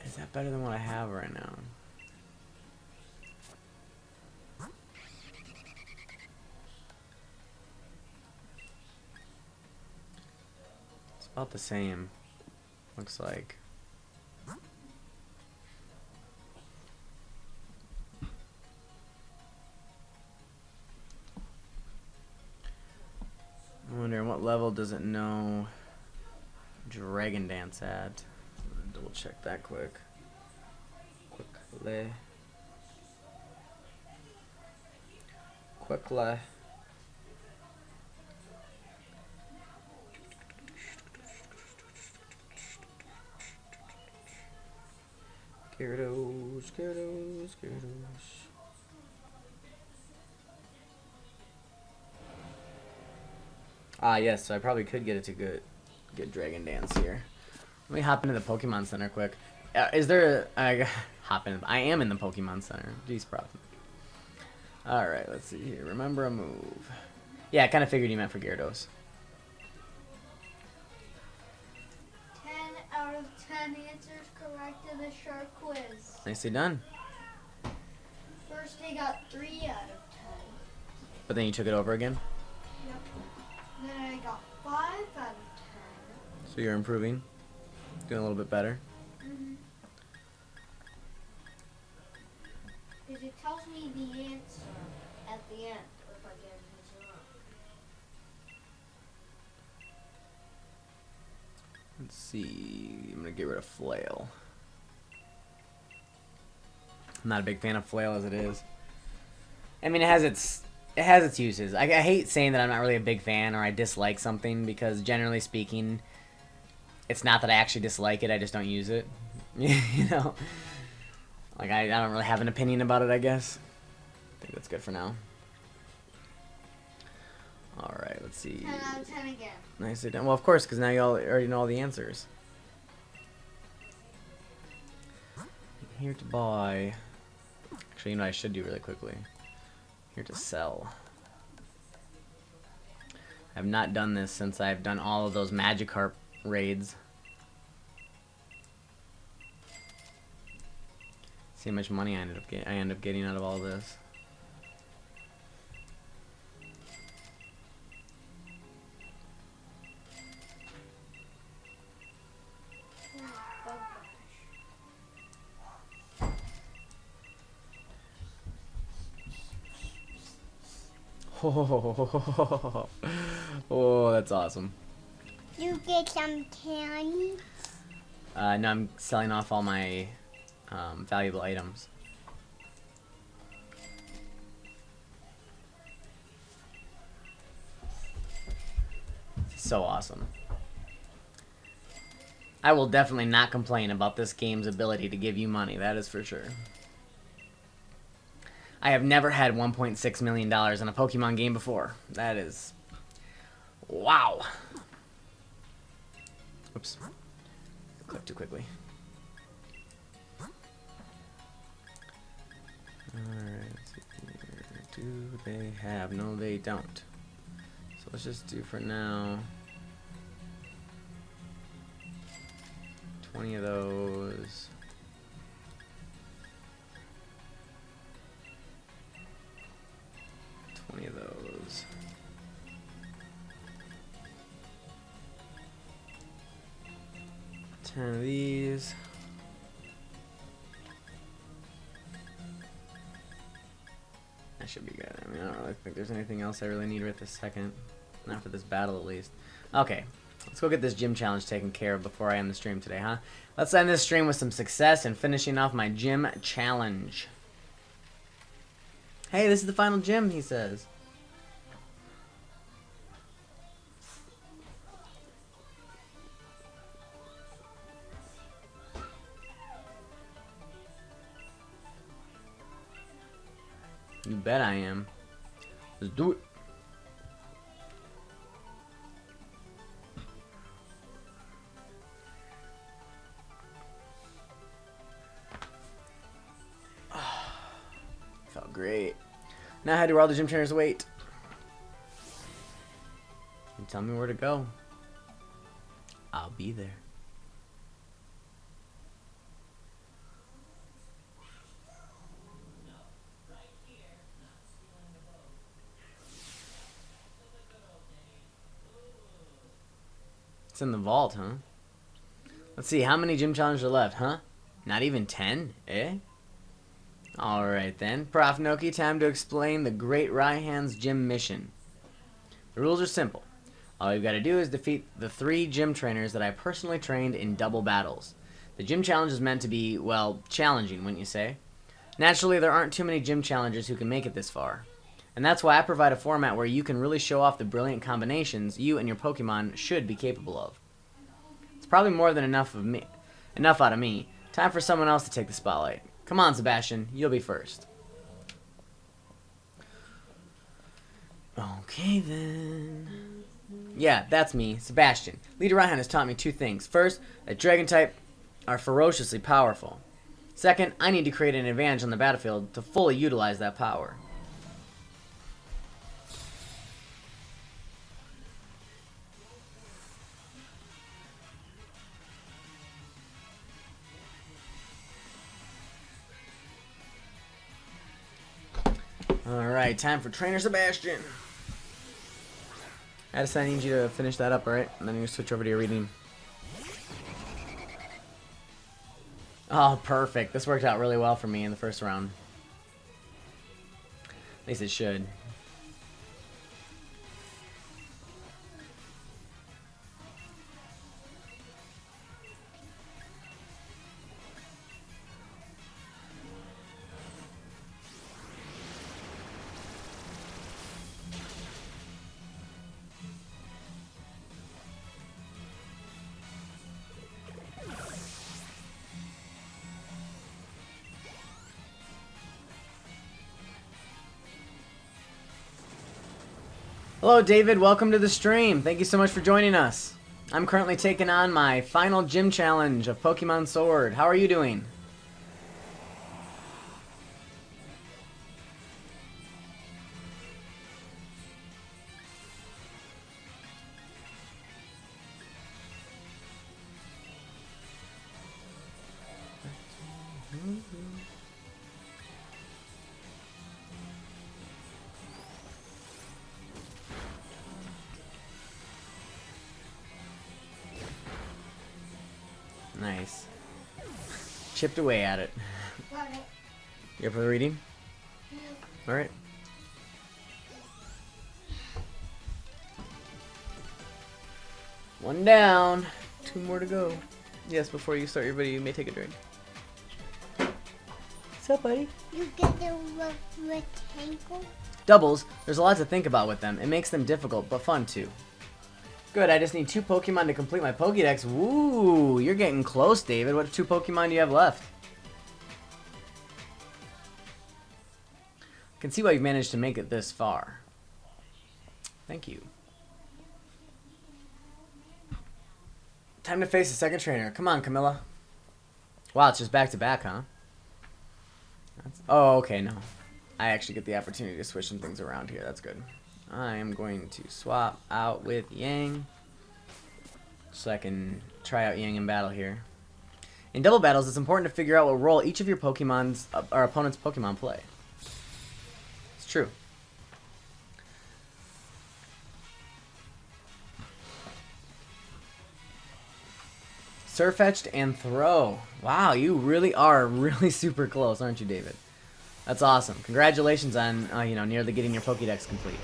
Speaker 1: Is that better than what I have right now? It's about the same. Looks like. I'm wondering what level does it know Dragon Dance at? Double check that quickly. Gyarados. Ah, yes, so I probably could get it to get Dragon Dance here. Let me hop into the Pokemon Center quick. Is there a... I am in the Pokemon Center. Jeez, Prof. Alright, let's see here. Remember a move. Yeah, I kind of figured you meant for Gyarados.
Speaker 2: 10 out of 10 answers correct in the short quiz.
Speaker 1: Nicely done.
Speaker 2: First, I got 3 out of 10.
Speaker 1: But then you took it over again?
Speaker 2: Yep. Then I got 5 out of 10.
Speaker 1: So you're improving? Doing a little bit better?
Speaker 2: Mm-hmm. Because it tells me the answer at the end if I get an answer wrong.
Speaker 1: Let's see. I'm going to get rid of Flail. I'm not a big fan of Flail as it is. I mean, it has its uses. I hate saying that I'm not really a big fan or I dislike something because generally speaking, it's not that I actually dislike it. I just don't use it. You know, like I don't really have an opinion about it. I guess. I think that's good for now. All right, let's see.
Speaker 2: 10 out of 10 again.
Speaker 1: Nicely done. Well, of course, because now you all already know all the answers. Here to buy. Actually, you know what I should do really quickly. Here to sell. I have not done this since I've done all of those Magikarp raids. See how much money I end up getting out of all this. Oh, that's awesome.
Speaker 2: You get some candy?
Speaker 1: No, I'm selling off all my valuable items. So awesome. I will definitely not complain about this game's ability to give you money, that is for sure. I have never had $1.6 million in a Pokemon game before. That is... wow. Oops. Click too quickly. Alright, let's see here. Do they have? No, they don't. So let's just do for now 20 of those. 20 of those. 10 of these. That should be good. I mean, I don't really think there's anything else I really need right this second. Not for this battle, at least. Okay, let's go get this gym challenge taken care of before I end the stream today, huh? Let's end this stream with some success and finishing off my gym challenge. Hey, this is the final gym, he says. You bet I am. Let's do it. Felt great. Now how do all the gym trainers wait? You tell me where to go. I'll be there. It's in the vault, huh? Let's see, how many gym challenges are left, huh? Not even 10, eh? Alright then. ProfNoki, time to explain the Great Raihan's gym mission. The rules are simple. All you've got to do is defeat the 3 gym trainers that I personally trained in double battles. The gym challenge is meant to be, well, challenging, wouldn't you say? Naturally, there aren't too many gym challengers who can make it this far. And that's why I provide a format where you can really show off the brilliant combinations you and your Pokemon should be capable of. It's probably more than enough out of me. Time for someone else to take the spotlight. Come on, Sebastian, you'll be first. Okay then. Yeah, that's me, Sebastian. Leader Raihan has taught me 2 things. First, that Dragon type are ferociously powerful. Second, I need to create an advantage on the battlefield to fully utilize that power. Alright, time for Trainer Sebastian. Addison, I need you to finish that up, alright? And then you're going to switch over to your reading. Oh, perfect. This worked out really well for me in the first round. At least it should. Hello, David. Welcome to the stream. Thank you so much for joining us. I'm currently taking on my final gym challenge of Pokemon Sword. How are you doing? Nice. Chipped away at it.
Speaker 2: Got it.
Speaker 1: You up for the reading?
Speaker 2: Yeah.
Speaker 1: Alright. One down. 2 more to go. Yes, before you start your video, you may take a drink. What's up, buddy?
Speaker 2: You get the rectangle?
Speaker 1: Doubles, there's a lot to think about with them. It makes them difficult, but fun too. Good, I just need 2 Pokemon to complete my Pokédex. Woo, you're getting close, David. What 2 Pokemon do you have left? I can see why you've managed to make it this far. Thank you. Time to face the second trainer. Come on, Camilla. Wow, it's just back to back, huh? Oh, okay, no. I actually get the opportunity to switch some things around here. That's good. I am going to swap out with Yang so I can try out Yang in battle here. In double battles, it's important to figure out what role each of your Pokemon's or opponent's Pokemon play. It's true. Surfetched and Throw. Wow, you really are really super close, aren't you, David? That's awesome. Congratulations on, nearly getting your Pokédex complete.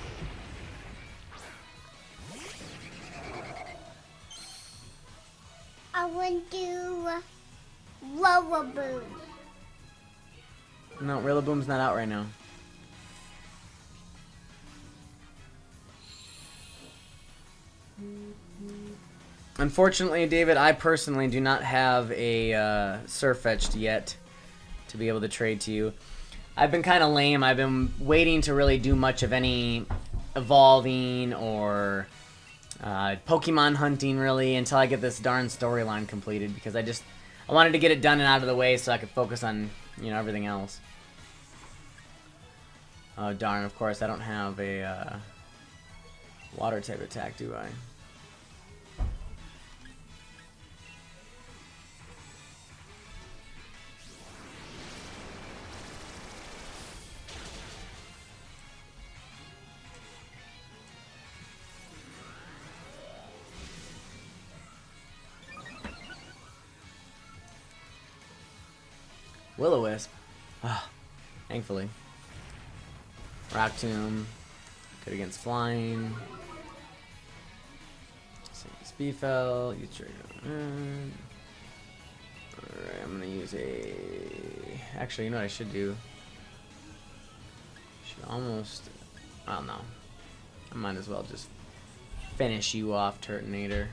Speaker 2: I want to Rillaboom.
Speaker 1: No, Rillaboom's not out right now. Unfortunately, David, I personally do not have a Surfetched yet to be able to trade to you. I've been kind of lame. I've been waiting to really do much of any evolving or Pokemon hunting, really, until I get this darn storyline completed, because I wanted to get it done and out of the way so I could focus on, everything else. Oh, darn, of course, I don't have a water type attack, do I? Will-O-Wisp. Ah, thankfully. Rock Tomb. Good against flying. Speedfell. You trigger. Alright, I'm gonna use a. Actually, you know what I should do? Should almost. I don't know. I might as well just finish you off, Turtonator.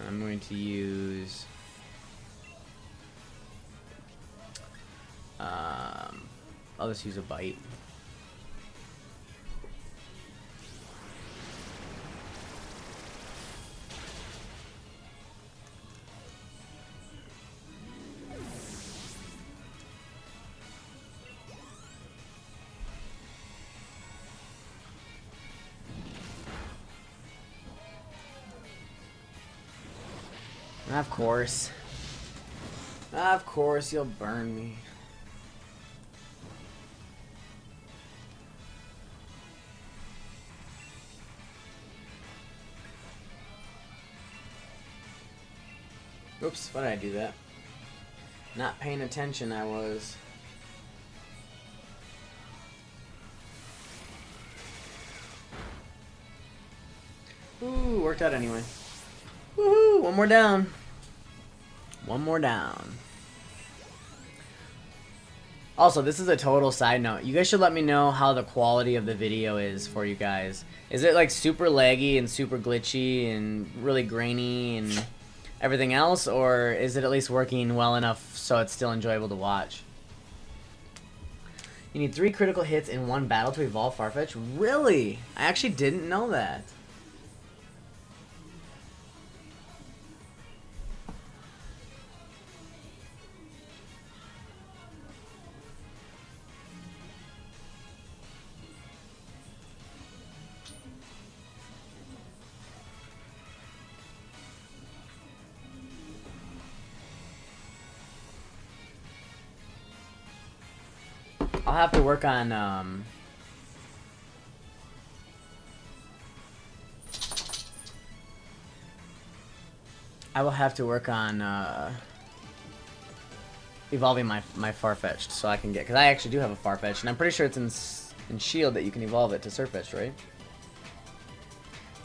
Speaker 1: I'm going to use. I'll just use a bite. Of course. Of course, you'll burn me. Oops, why did I do that? Not paying attention, I was. Ooh, worked out anyway. Woohoo, one more down. One more down. Also, this is a total side note. You guys should let me know how the quality of the video is for you guys. Is it like super laggy and super glitchy and really grainy and everything else, or is it at least working well enough so it's still enjoyable to watch? You need 3 critical hits in one battle to evolve Farfetch. Really? I actually didn't know that. I'll have to work on, I will have to work on, evolving my Farfetch'd so I can get, because I actually do have a Farfetch'd, and I'm pretty sure it's in Shield that you can evolve it to Surfetch'd, right?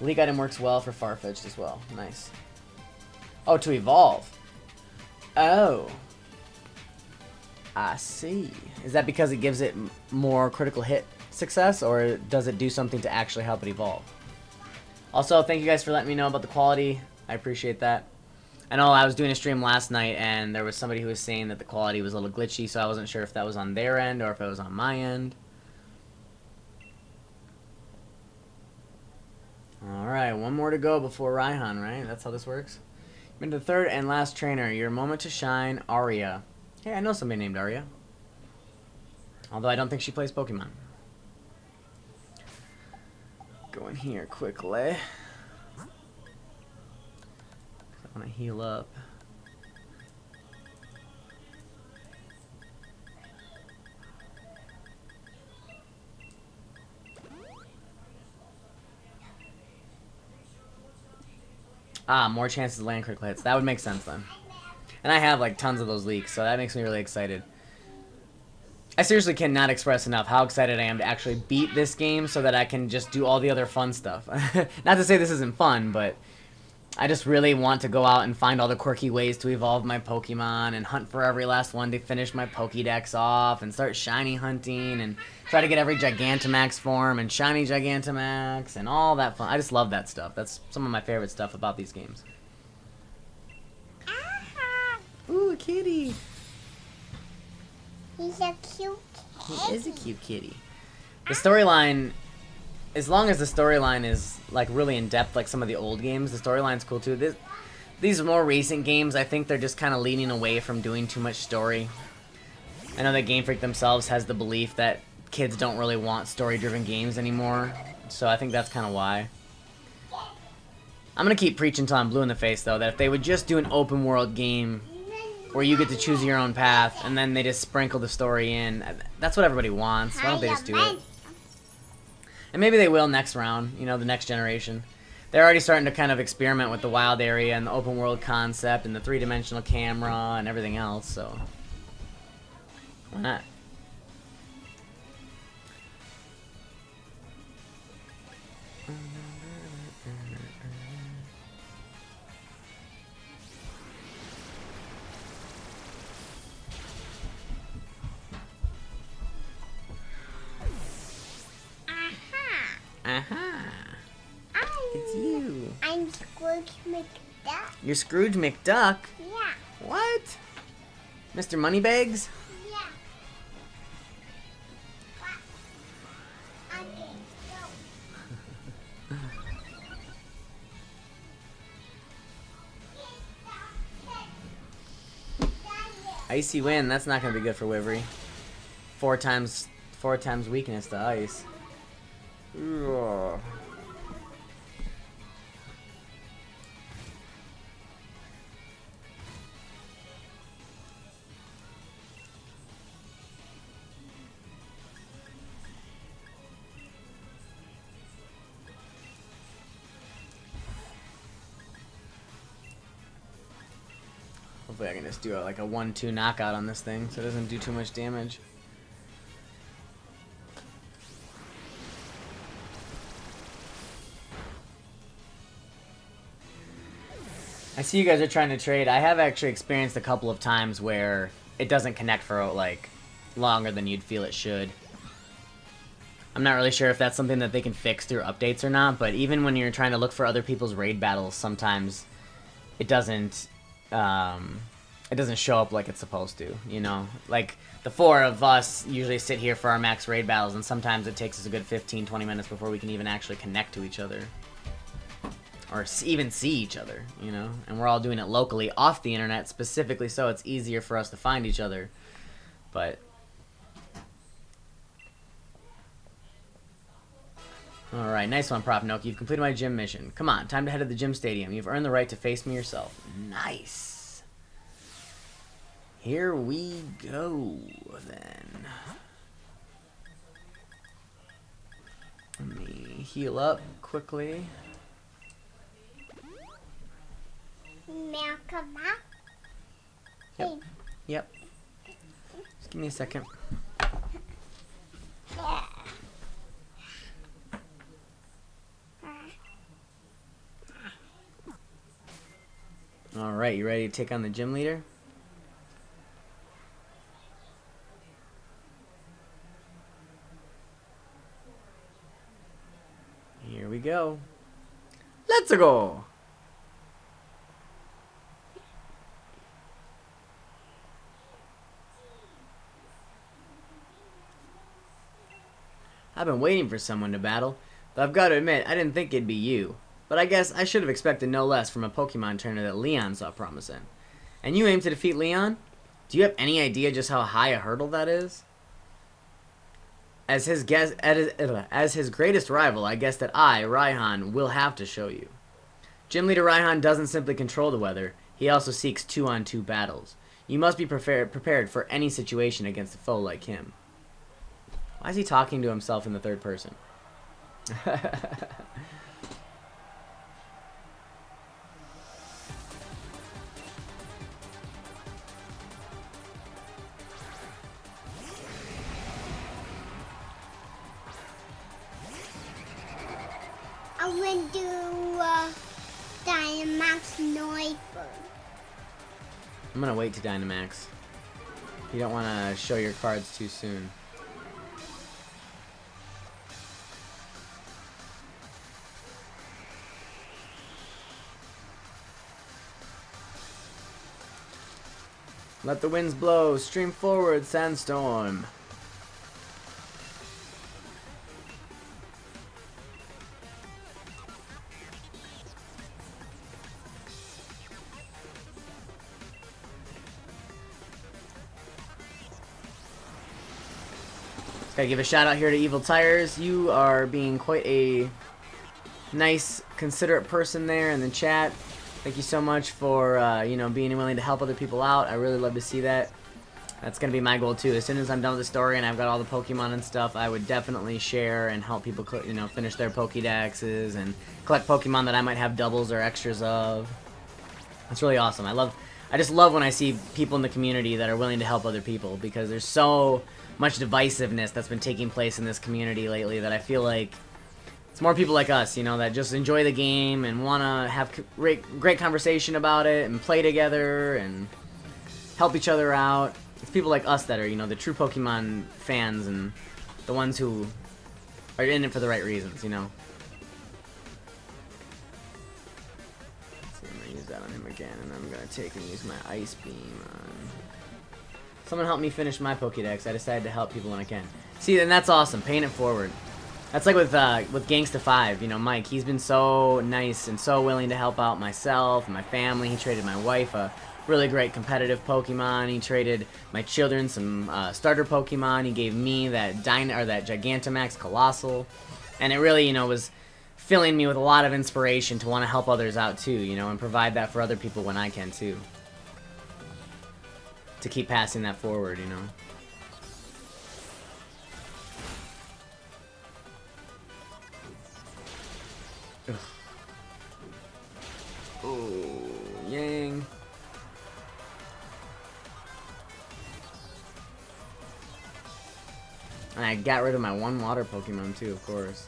Speaker 1: League item works well for Farfetch'd as well. Nice. Oh, to evolve. Oh. I see. Is that because it gives it more critical hit success, or does it do something to actually help it evolve? Also, thank you guys for letting me know about the quality. I appreciate that. I know I was doing a stream last night, and there was somebody who was saying that the quality was a little glitchy, so I wasn't sure if that was on their end or if it was on my end. Alright, one more to go before Raihan, right? That's how this works? You've been the third and last trainer. Your moment to shine, Arya. Hey, I know somebody named Arya. Although I don't think she plays Pokemon. Go in here quickly. I want to heal up. Ah, more chances to land critical hits. That would make sense then. And I have like tons of those leaks, so that makes me really excited. I seriously cannot express enough how excited I am to actually beat this game so that I can just do all the other fun stuff. Not to say this isn't fun, but I just really want to go out and find all the quirky ways to evolve my Pokemon and hunt for every last one to finish my Pokédex off and start shiny hunting and try to get every Gigantamax form and shiny Gigantamax and all that fun. I just love that stuff. That's some of my favorite stuff about these games. Ooh, a kitty.
Speaker 2: He's a cute kitty.
Speaker 1: He is a cute kitty. The storyline, as long as the storyline is like really in depth, like some of the old games, the storyline's cool too. These more recent games, I think they're just kind of leaning away from doing too much story. I know that Game Freak themselves has the belief that kids don't really want story-driven games anymore, so I think that's kind of why. I'm gonna keep preaching till I'm blue in the face, though, that if they would just do an open-world game where you get to choose your own path, and then they just sprinkle the story in. That's what everybody wants. Why don't they just do it? And maybe they will next round, you know, the next generation. They're already starting to kind of experiment with the wild area and the open world concept and the three-dimensional camera and everything else, so why not? Aha! It's you.
Speaker 2: I'm Scrooge McDuck.
Speaker 1: You're Scrooge McDuck?
Speaker 2: Yeah.
Speaker 1: What? Mr. Moneybags?
Speaker 2: Yeah. Okay, go.
Speaker 1: Icy Wind, that's not gonna be good for Wivery. Four times weakness to ice. Ugh. Hopefully I can just do like a 1-2 knockout on this thing so it doesn't do too much damage. I see you guys are trying to trade. I have actually experienced a couple of times where it doesn't connect for like longer than you'd feel it should. I'm not really sure if that's something that they can fix through updates or not, but even when you're trying to look for other people's raid battles, sometimes it doesn't it doesn't show up like it's supposed to, you know? Like, the 4 of us usually sit here for our max raid battles, and sometimes it takes us a good 15-20 minutes before we can even actually connect to each other. Or even see each other, you know? And we're all doing it locally off the internet, specifically so it's easier for us to find each other. But... Alright, nice one, ProfNoki. You've completed my gym mission. Come on, time to head to the gym stadium. You've earned the right to face me yourself. Nice. Here we go, then. Let me heal up quickly. Yep. Yep. Just give me a second. Alright, you ready to take on the gym leader? Here we go. Let's go! I've been waiting for someone to battle, but I've got to admit, I didn't think it'd be you. But I guess I should have expected no less from a Pokemon trainer that Leon saw promise in. And you aim to defeat Leon? Do you have any idea just how high a hurdle that is? As his greatest rival, I guess that I, Raihan, will have to show you. Gym Leader Raihan doesn't simply control the weather, he also seeks 2-on-2 battles. You must be prepared for any situation against a foe like him. Why is he talking to himself in the third person?
Speaker 2: I went to Dynamax Noifer.
Speaker 1: I'm gonna wait to Dynamax. You don't want to show your cards too soon. Let the winds blow, stream forward, sandstorm. Gotta give a shout out here to Evil Tires. You are being quite a nice, considerate person there in the chat. Thank you so much for you know, being willing to help other people out. I really love to see that. That's gonna be my goal too. As soon as I'm done with the story and I've got all the Pokemon and stuff, I would definitely share and help people, you know, finish their Pokédexes and collect Pokemon that I might have doubles or extras of. That's really awesome. I just love when I see people in the community that are willing to help other people, because there's so much divisiveness that's been taking place in this community lately that I feel like it's more people like us, you know, that just enjoy the game and want to have great conversation about it and play together and help each other out. It's people like us that are, you know, the true Pokemon fans and the ones who are in it for the right reasons, you know. Let's see, I'm going to use that on him again, and I'm going to take and use my Ice Beam on... Someone help me finish my Pokédex. I decided to help people when I can. See, and that's awesome. Paying it forward. That's like with Gangsta 5, you know, Mike. He's been so nice and so willing to help out myself and my family. He traded my wife a really great competitive Pokemon. He traded my children some starter Pokemon. He gave me that Gigantamax Colossal. And it really, you know, was filling me with a lot of inspiration to want to help others out too, you know, and provide that for other people when I can too. To keep passing that forward, you know. Ugh. Oh, Yang. And I got rid of my one water Pokemon too, of course.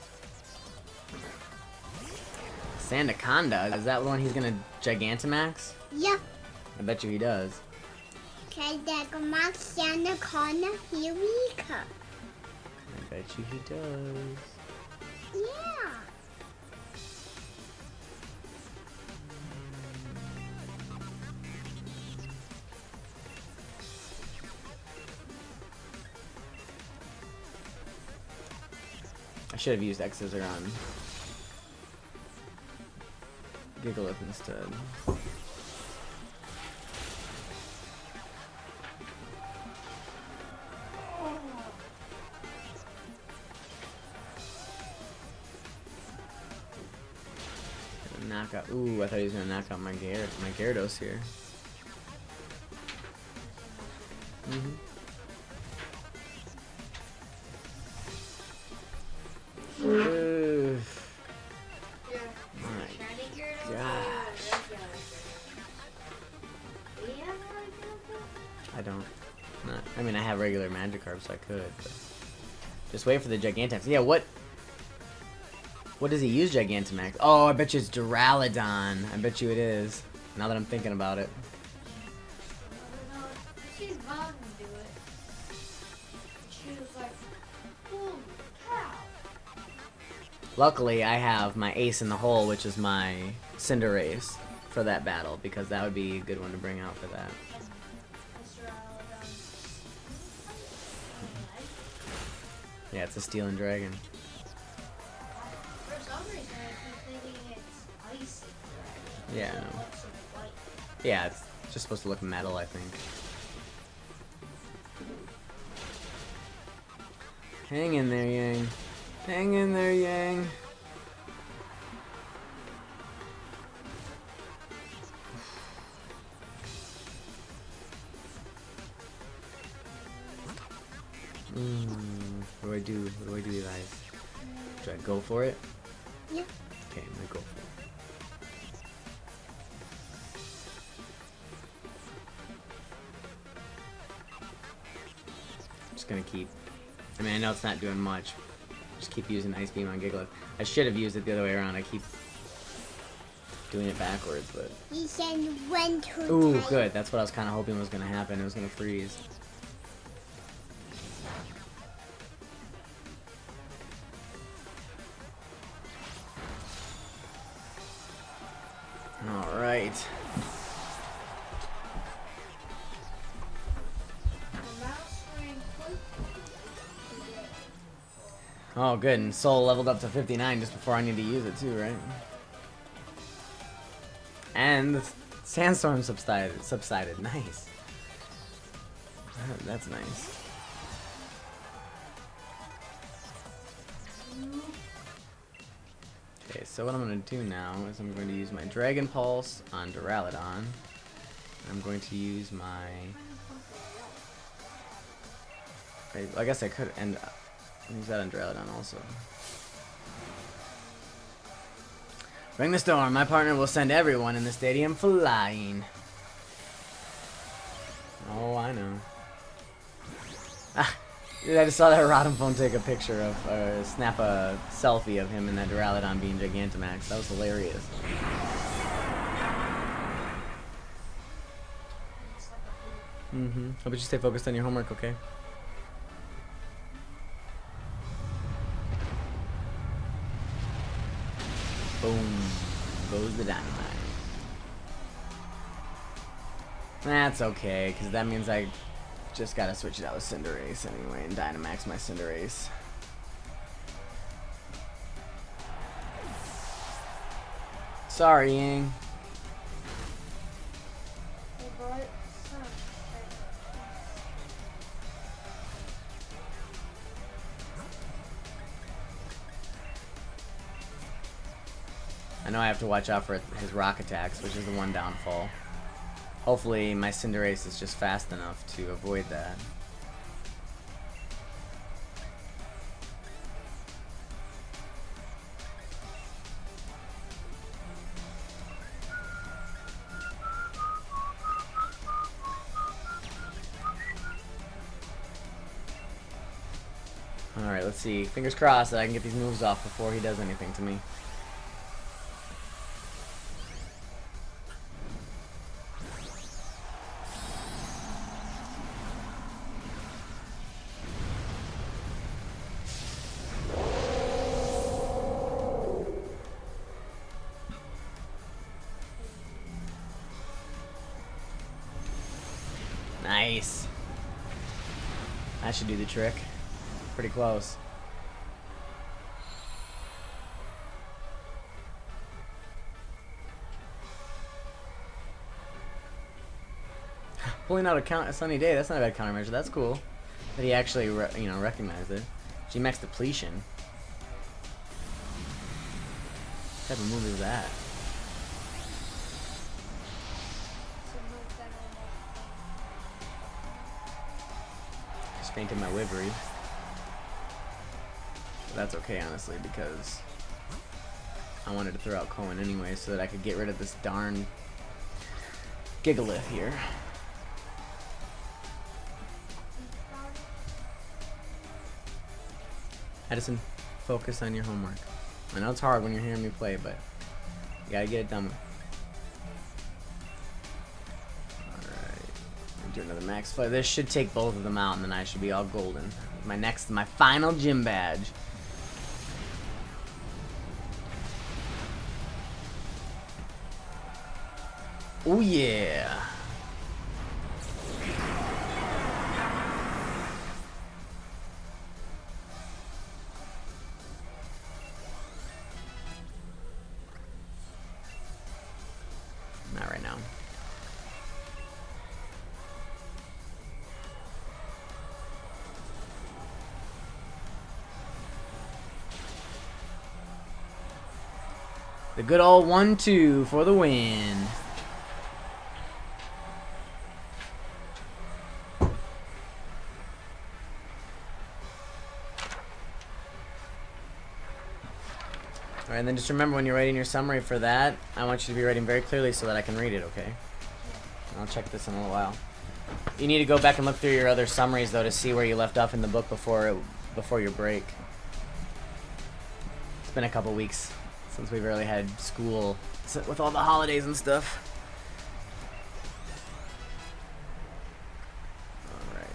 Speaker 1: Sandaconda, is that the one he's gonna Gigantamax?
Speaker 2: Yep.
Speaker 1: I bet you he does.
Speaker 2: Gigantamax Sandaconda, here we come.
Speaker 1: I bet you he does.
Speaker 2: Yeah.
Speaker 1: I should have used X-Scissor on Gigalith instead. Knock out. Ooh, I thought he was gonna knock out my Gyarados here. Oof.
Speaker 2: Yeah.
Speaker 1: My gosh. I don't. Not. I mean, I have regular Magikarp, so I could. But just wait for the Gigantamax. Yeah. What does he use Gigantamax? Oh, I bet you it's Duraludon. I bet you it is. Now that I'm thinking about it.
Speaker 2: She's mom to do it. She was like, holy cow.
Speaker 1: Luckily, I have my Ace in the Hole, which is my Cinderace, for that battle, because that would be a good one to bring out for that. Yeah, it's a Steel and Dragon.
Speaker 2: For some reason, I keep thinking it's ice.
Speaker 1: Yeah, I know. Yeah, it's just supposed to look metal, I think. Hang in there, Yang. Hang in there, Yang. What do I do? What do I do, guys? Do I go for it?
Speaker 2: Yeah.
Speaker 1: Okay, I'm gonna go for it. Just gonna keep. I mean, I know it's not doing much. Just keep using Ice Beam on Gigalith. I should have used it the other way around. I keep doing it backwards, but.
Speaker 2: He said when to.
Speaker 1: Ooh, good. That's what I was kind of hoping was gonna happen. It was gonna freeze. All right. Oh, good. And Soul leveled up to 59 just before I need to use it too, right? And the sandstorm subsided. Nice. That's nice. Okay, so what I'm going to do now is I'm going to use my Dragon Pulse on Duraludon. I'm going to use my... I guess I could end up. Use that on Duraludon also. Bring the storm. My partner will send everyone in the stadium flying. Oh, I know. Ah, dude, I just saw that Rodham phone take a picture of, snap a selfie of him and that Duraludon being Gigantamax. That was hilarious. Hope you stay focused on your homework, okay? Boom. Goes the dynamite. That's okay, because that means I just gotta switch it out with Cinderace anyway and Dynamax my Cinderace. Sorry, Yang. I know I have to watch out for his rock attacks, which is the one downfall. Hopefully my Cinderace is just fast enough to avoid that. Alright, let's see. Fingers crossed that I can get these moves off before he does anything to me. Nice. That should do the trick. Pretty close. Pulling out a sunny day. That's not a bad countermeasure. That's cool. That he actually, recognized it. G-Max depletion. What type of move is that? Just fainted my livery. But that's okay, honestly, because I wanted to throw out Cohen anyway so that I could get rid of this darn Gigalith here. Edison, focus on your homework. I know it's hard when you're hearing me play, but you gotta get it done. Alright. Do another max fight. This should take both of them out, and then I should be all golden. My final gym badge. Oh yeah. Not right now. The good old 1-2 for the win. Alright, and then just remember when you're writing your summary for that, I want you to be writing very clearly so that I can read it, okay? I'll check this in a little while. You need to go back and look through your other summaries, though, to see where you left off in the book before your break. It's been a couple weeks since we've really had school with all the holidays and stuff. Alright.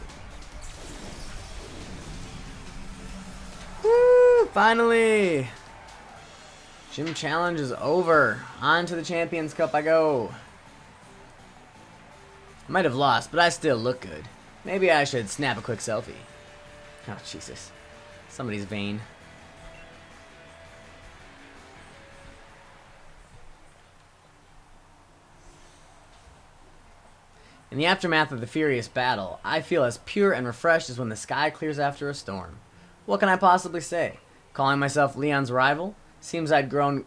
Speaker 1: Woo! Finally! Gym challenge is over. On to the Champions Cup I go. I might have lost, but I still look good. Maybe I should snap a quick selfie. Oh, Jesus. Somebody's vain. In the aftermath of the furious battle, I feel as pure and refreshed as when the sky clears after a storm. What can I possibly say? Calling myself Leon's rival? Seems I'd grown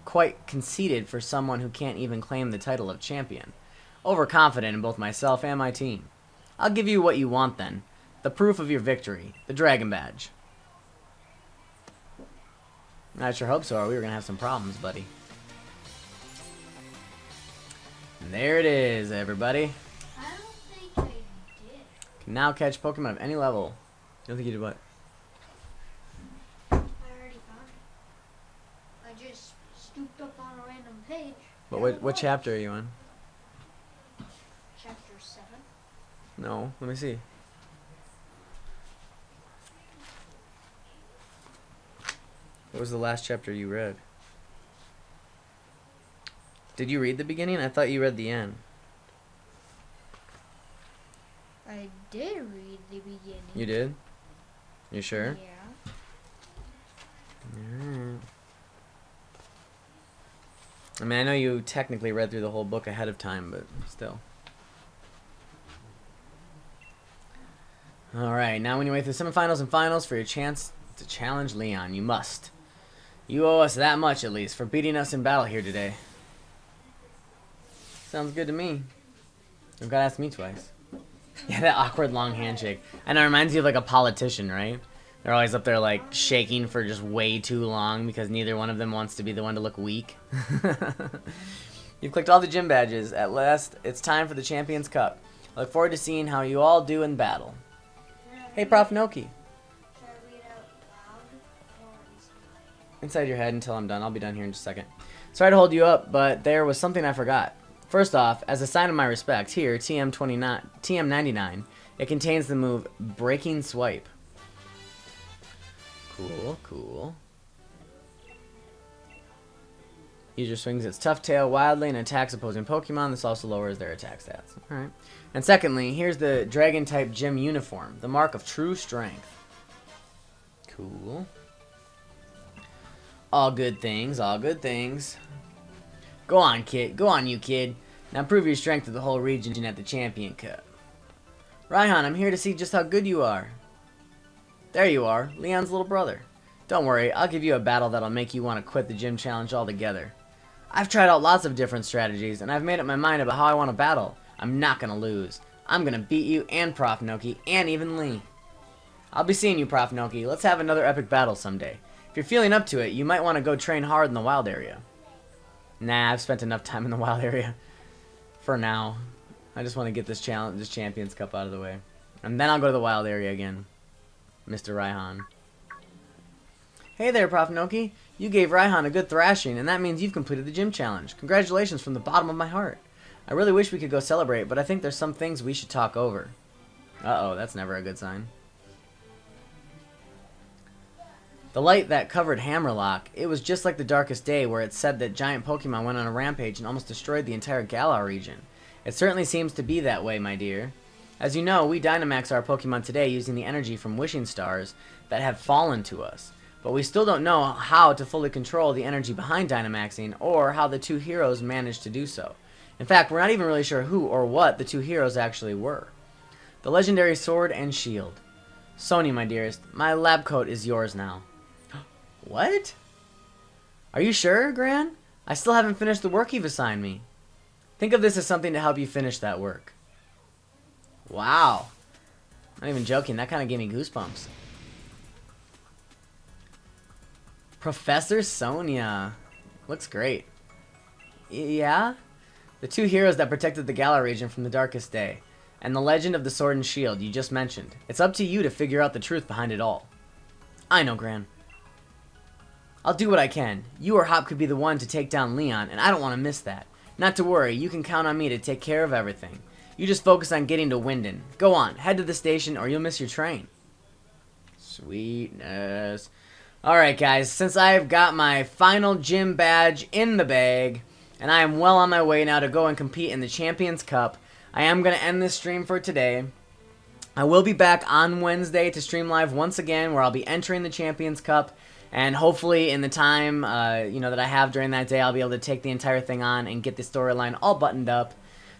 Speaker 1: quite conceited for someone who can't even claim the title of champion. Overconfident in both myself and my team. I'll give you what you want then. The proof of your victory. The Dragon Badge. I sure hope so, or we were going to have some problems, buddy. And there it is, everybody.
Speaker 2: I don't think I did.
Speaker 1: Can now catch Pokemon of any level. You don't think you did what?
Speaker 2: I already found it. I just scooped up on a random page.
Speaker 1: But what chapter are you on?
Speaker 2: Chapter 7.
Speaker 1: No, let me see. What was the last chapter you read? Did you read the beginning? I thought you read the end.
Speaker 2: I did read the beginning.
Speaker 1: You did? You sure?
Speaker 2: Yeah.
Speaker 1: Alright. I mean, I know you technically read through the whole book ahead of time, but still. Alright, now when you wait through the semifinals and finals for your chance to challenge Leon, you must. You owe us that much, at least, for beating us in battle here today. Sounds good to me. You've got to ask me twice. Yeah, that awkward long handshake. And it reminds you of like a politician, right? They're always up there like shaking for just way too long because neither one of them wants to be the one to look weak. You've clicked all the gym badges. At last, it's time for the Champions Cup. I look forward to seeing how you all do in battle. Hey, ProfNoki.
Speaker 2: Should I read out loud or
Speaker 1: Inside your head until I'm done. I'll be done here in just a second. Sorry to hold you up, but there was something I forgot. First off, as a sign of my respect, here, TM99, it contains the move Breaking Swipe. Cool, cool. User swings its tough tail wildly and attacks opposing Pokemon. This also lowers their attack stats. Alright. And secondly, here's the Dragon-type gym uniform, the mark of true strength. Cool. All good things, all good things. Go on, kid. Go on, you kid. Now prove your strength to the whole region at the Champion Cup. Raihan, I'm here to see just how good you are. There you are, Leon's little brother. Don't worry, I'll give you a battle that'll make you want to quit the gym challenge altogether. I've tried out lots of different strategies, and I've made up my mind about how I want to battle. I'm not gonna lose. I'm gonna beat you and ProfNoki, and even Lee. I'll be seeing you, ProfNoki. Let's have another epic battle someday. If you're feeling up to it, you might want to go train hard in the wild area. Nah, I've spent enough time in the wild area. For now. I just want to get this Champions Cup out of the way. And then I'll go to the wild area again. Mr. Raihan. Hey there, ProfNoki. You gave Raihan a good thrashing, and that means you've completed the gym challenge. Congratulations from the bottom of my heart. I really wish we could go celebrate, but I think there's some things we should talk over. Uh-oh, that's never a good sign. The light that covered Hammerlock, it was just like the darkest day where it said that giant Pokemon went on a rampage and almost destroyed the entire Galar region. It certainly seems to be that way, my dear. As you know, we Dynamax our Pokemon today using the energy from wishing stars that have fallen to us. But we still don't know how to fully control the energy behind Dynamaxing or how the two heroes managed to do so. In fact, we're not even really sure who or what the two heroes actually were. The legendary Sword and Shield. Sonia, my dearest, my lab coat is yours now. What? Are you sure, Gran? I still haven't finished the work you've assigned me. Think of this as something to help you finish that work. Wow. Not even joking, that kind of gave me goosebumps. Professor Sonia. Looks great. Yeah? The two heroes that protected the Galar region from the darkest day. And the legend of the Sword and Shield you just mentioned. It's up to you to figure out the truth behind it all. I know, Gran. I'll do what I can. You or Hop could be the one to take down Leon, and I don't want to miss that. Not to worry, you can count on me to take care of everything. You just focus on getting to Winden. Go on, head to the station or you'll miss your train. Sweetness. Alright guys, since I've got my final gym badge in the bag, and I am well on my way now to go and compete in the Champions Cup, I am going to end this stream for today. I will be back on Wednesday to stream live once again, where I'll be entering the Champions Cup. And hopefully in the time that I have during that day, I'll be able to take the entire thing on and get the storyline all buttoned up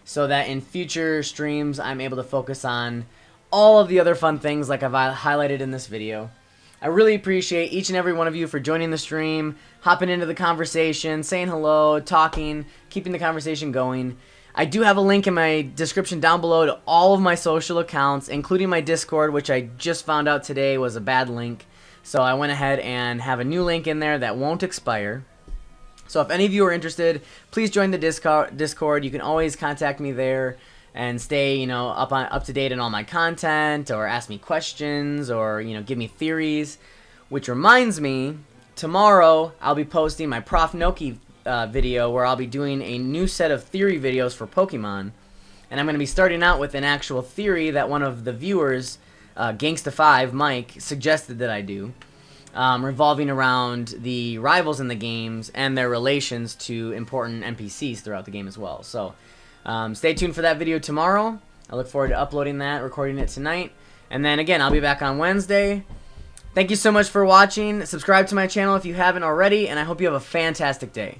Speaker 1: so that in future streams I'm able to focus on all of the other fun things like I've highlighted in this video. I really appreciate each and every one of you for joining the stream, hopping into the conversation, saying hello, talking, keeping the conversation going. I do have a link in my description down below to all of my social accounts, including my Discord, which I just found out today was a bad link. So I went ahead and have a new link in there that won't expire. So if any of you are interested, please join the Discord. You can always contact me there and stay, up to date on all my content, or ask me questions, or give me theories. Which reminds me, tomorrow I'll be posting my ProfNoki video where I'll be doing a new set of theory videos for Pokemon, and I'm going to be starting out with an actual theory that one of the viewers, Gangsta5 Mike, suggested that I do, revolving around the rivals in the games and their relations to important NPCs throughout the game as well. So stay tuned for that video tomorrow. I look forward to uploading that, recording it tonight, and then again I'll be back on Wednesday. Thank you so much for watching. Subscribe to my channel if you haven't already, and I hope you have a fantastic day.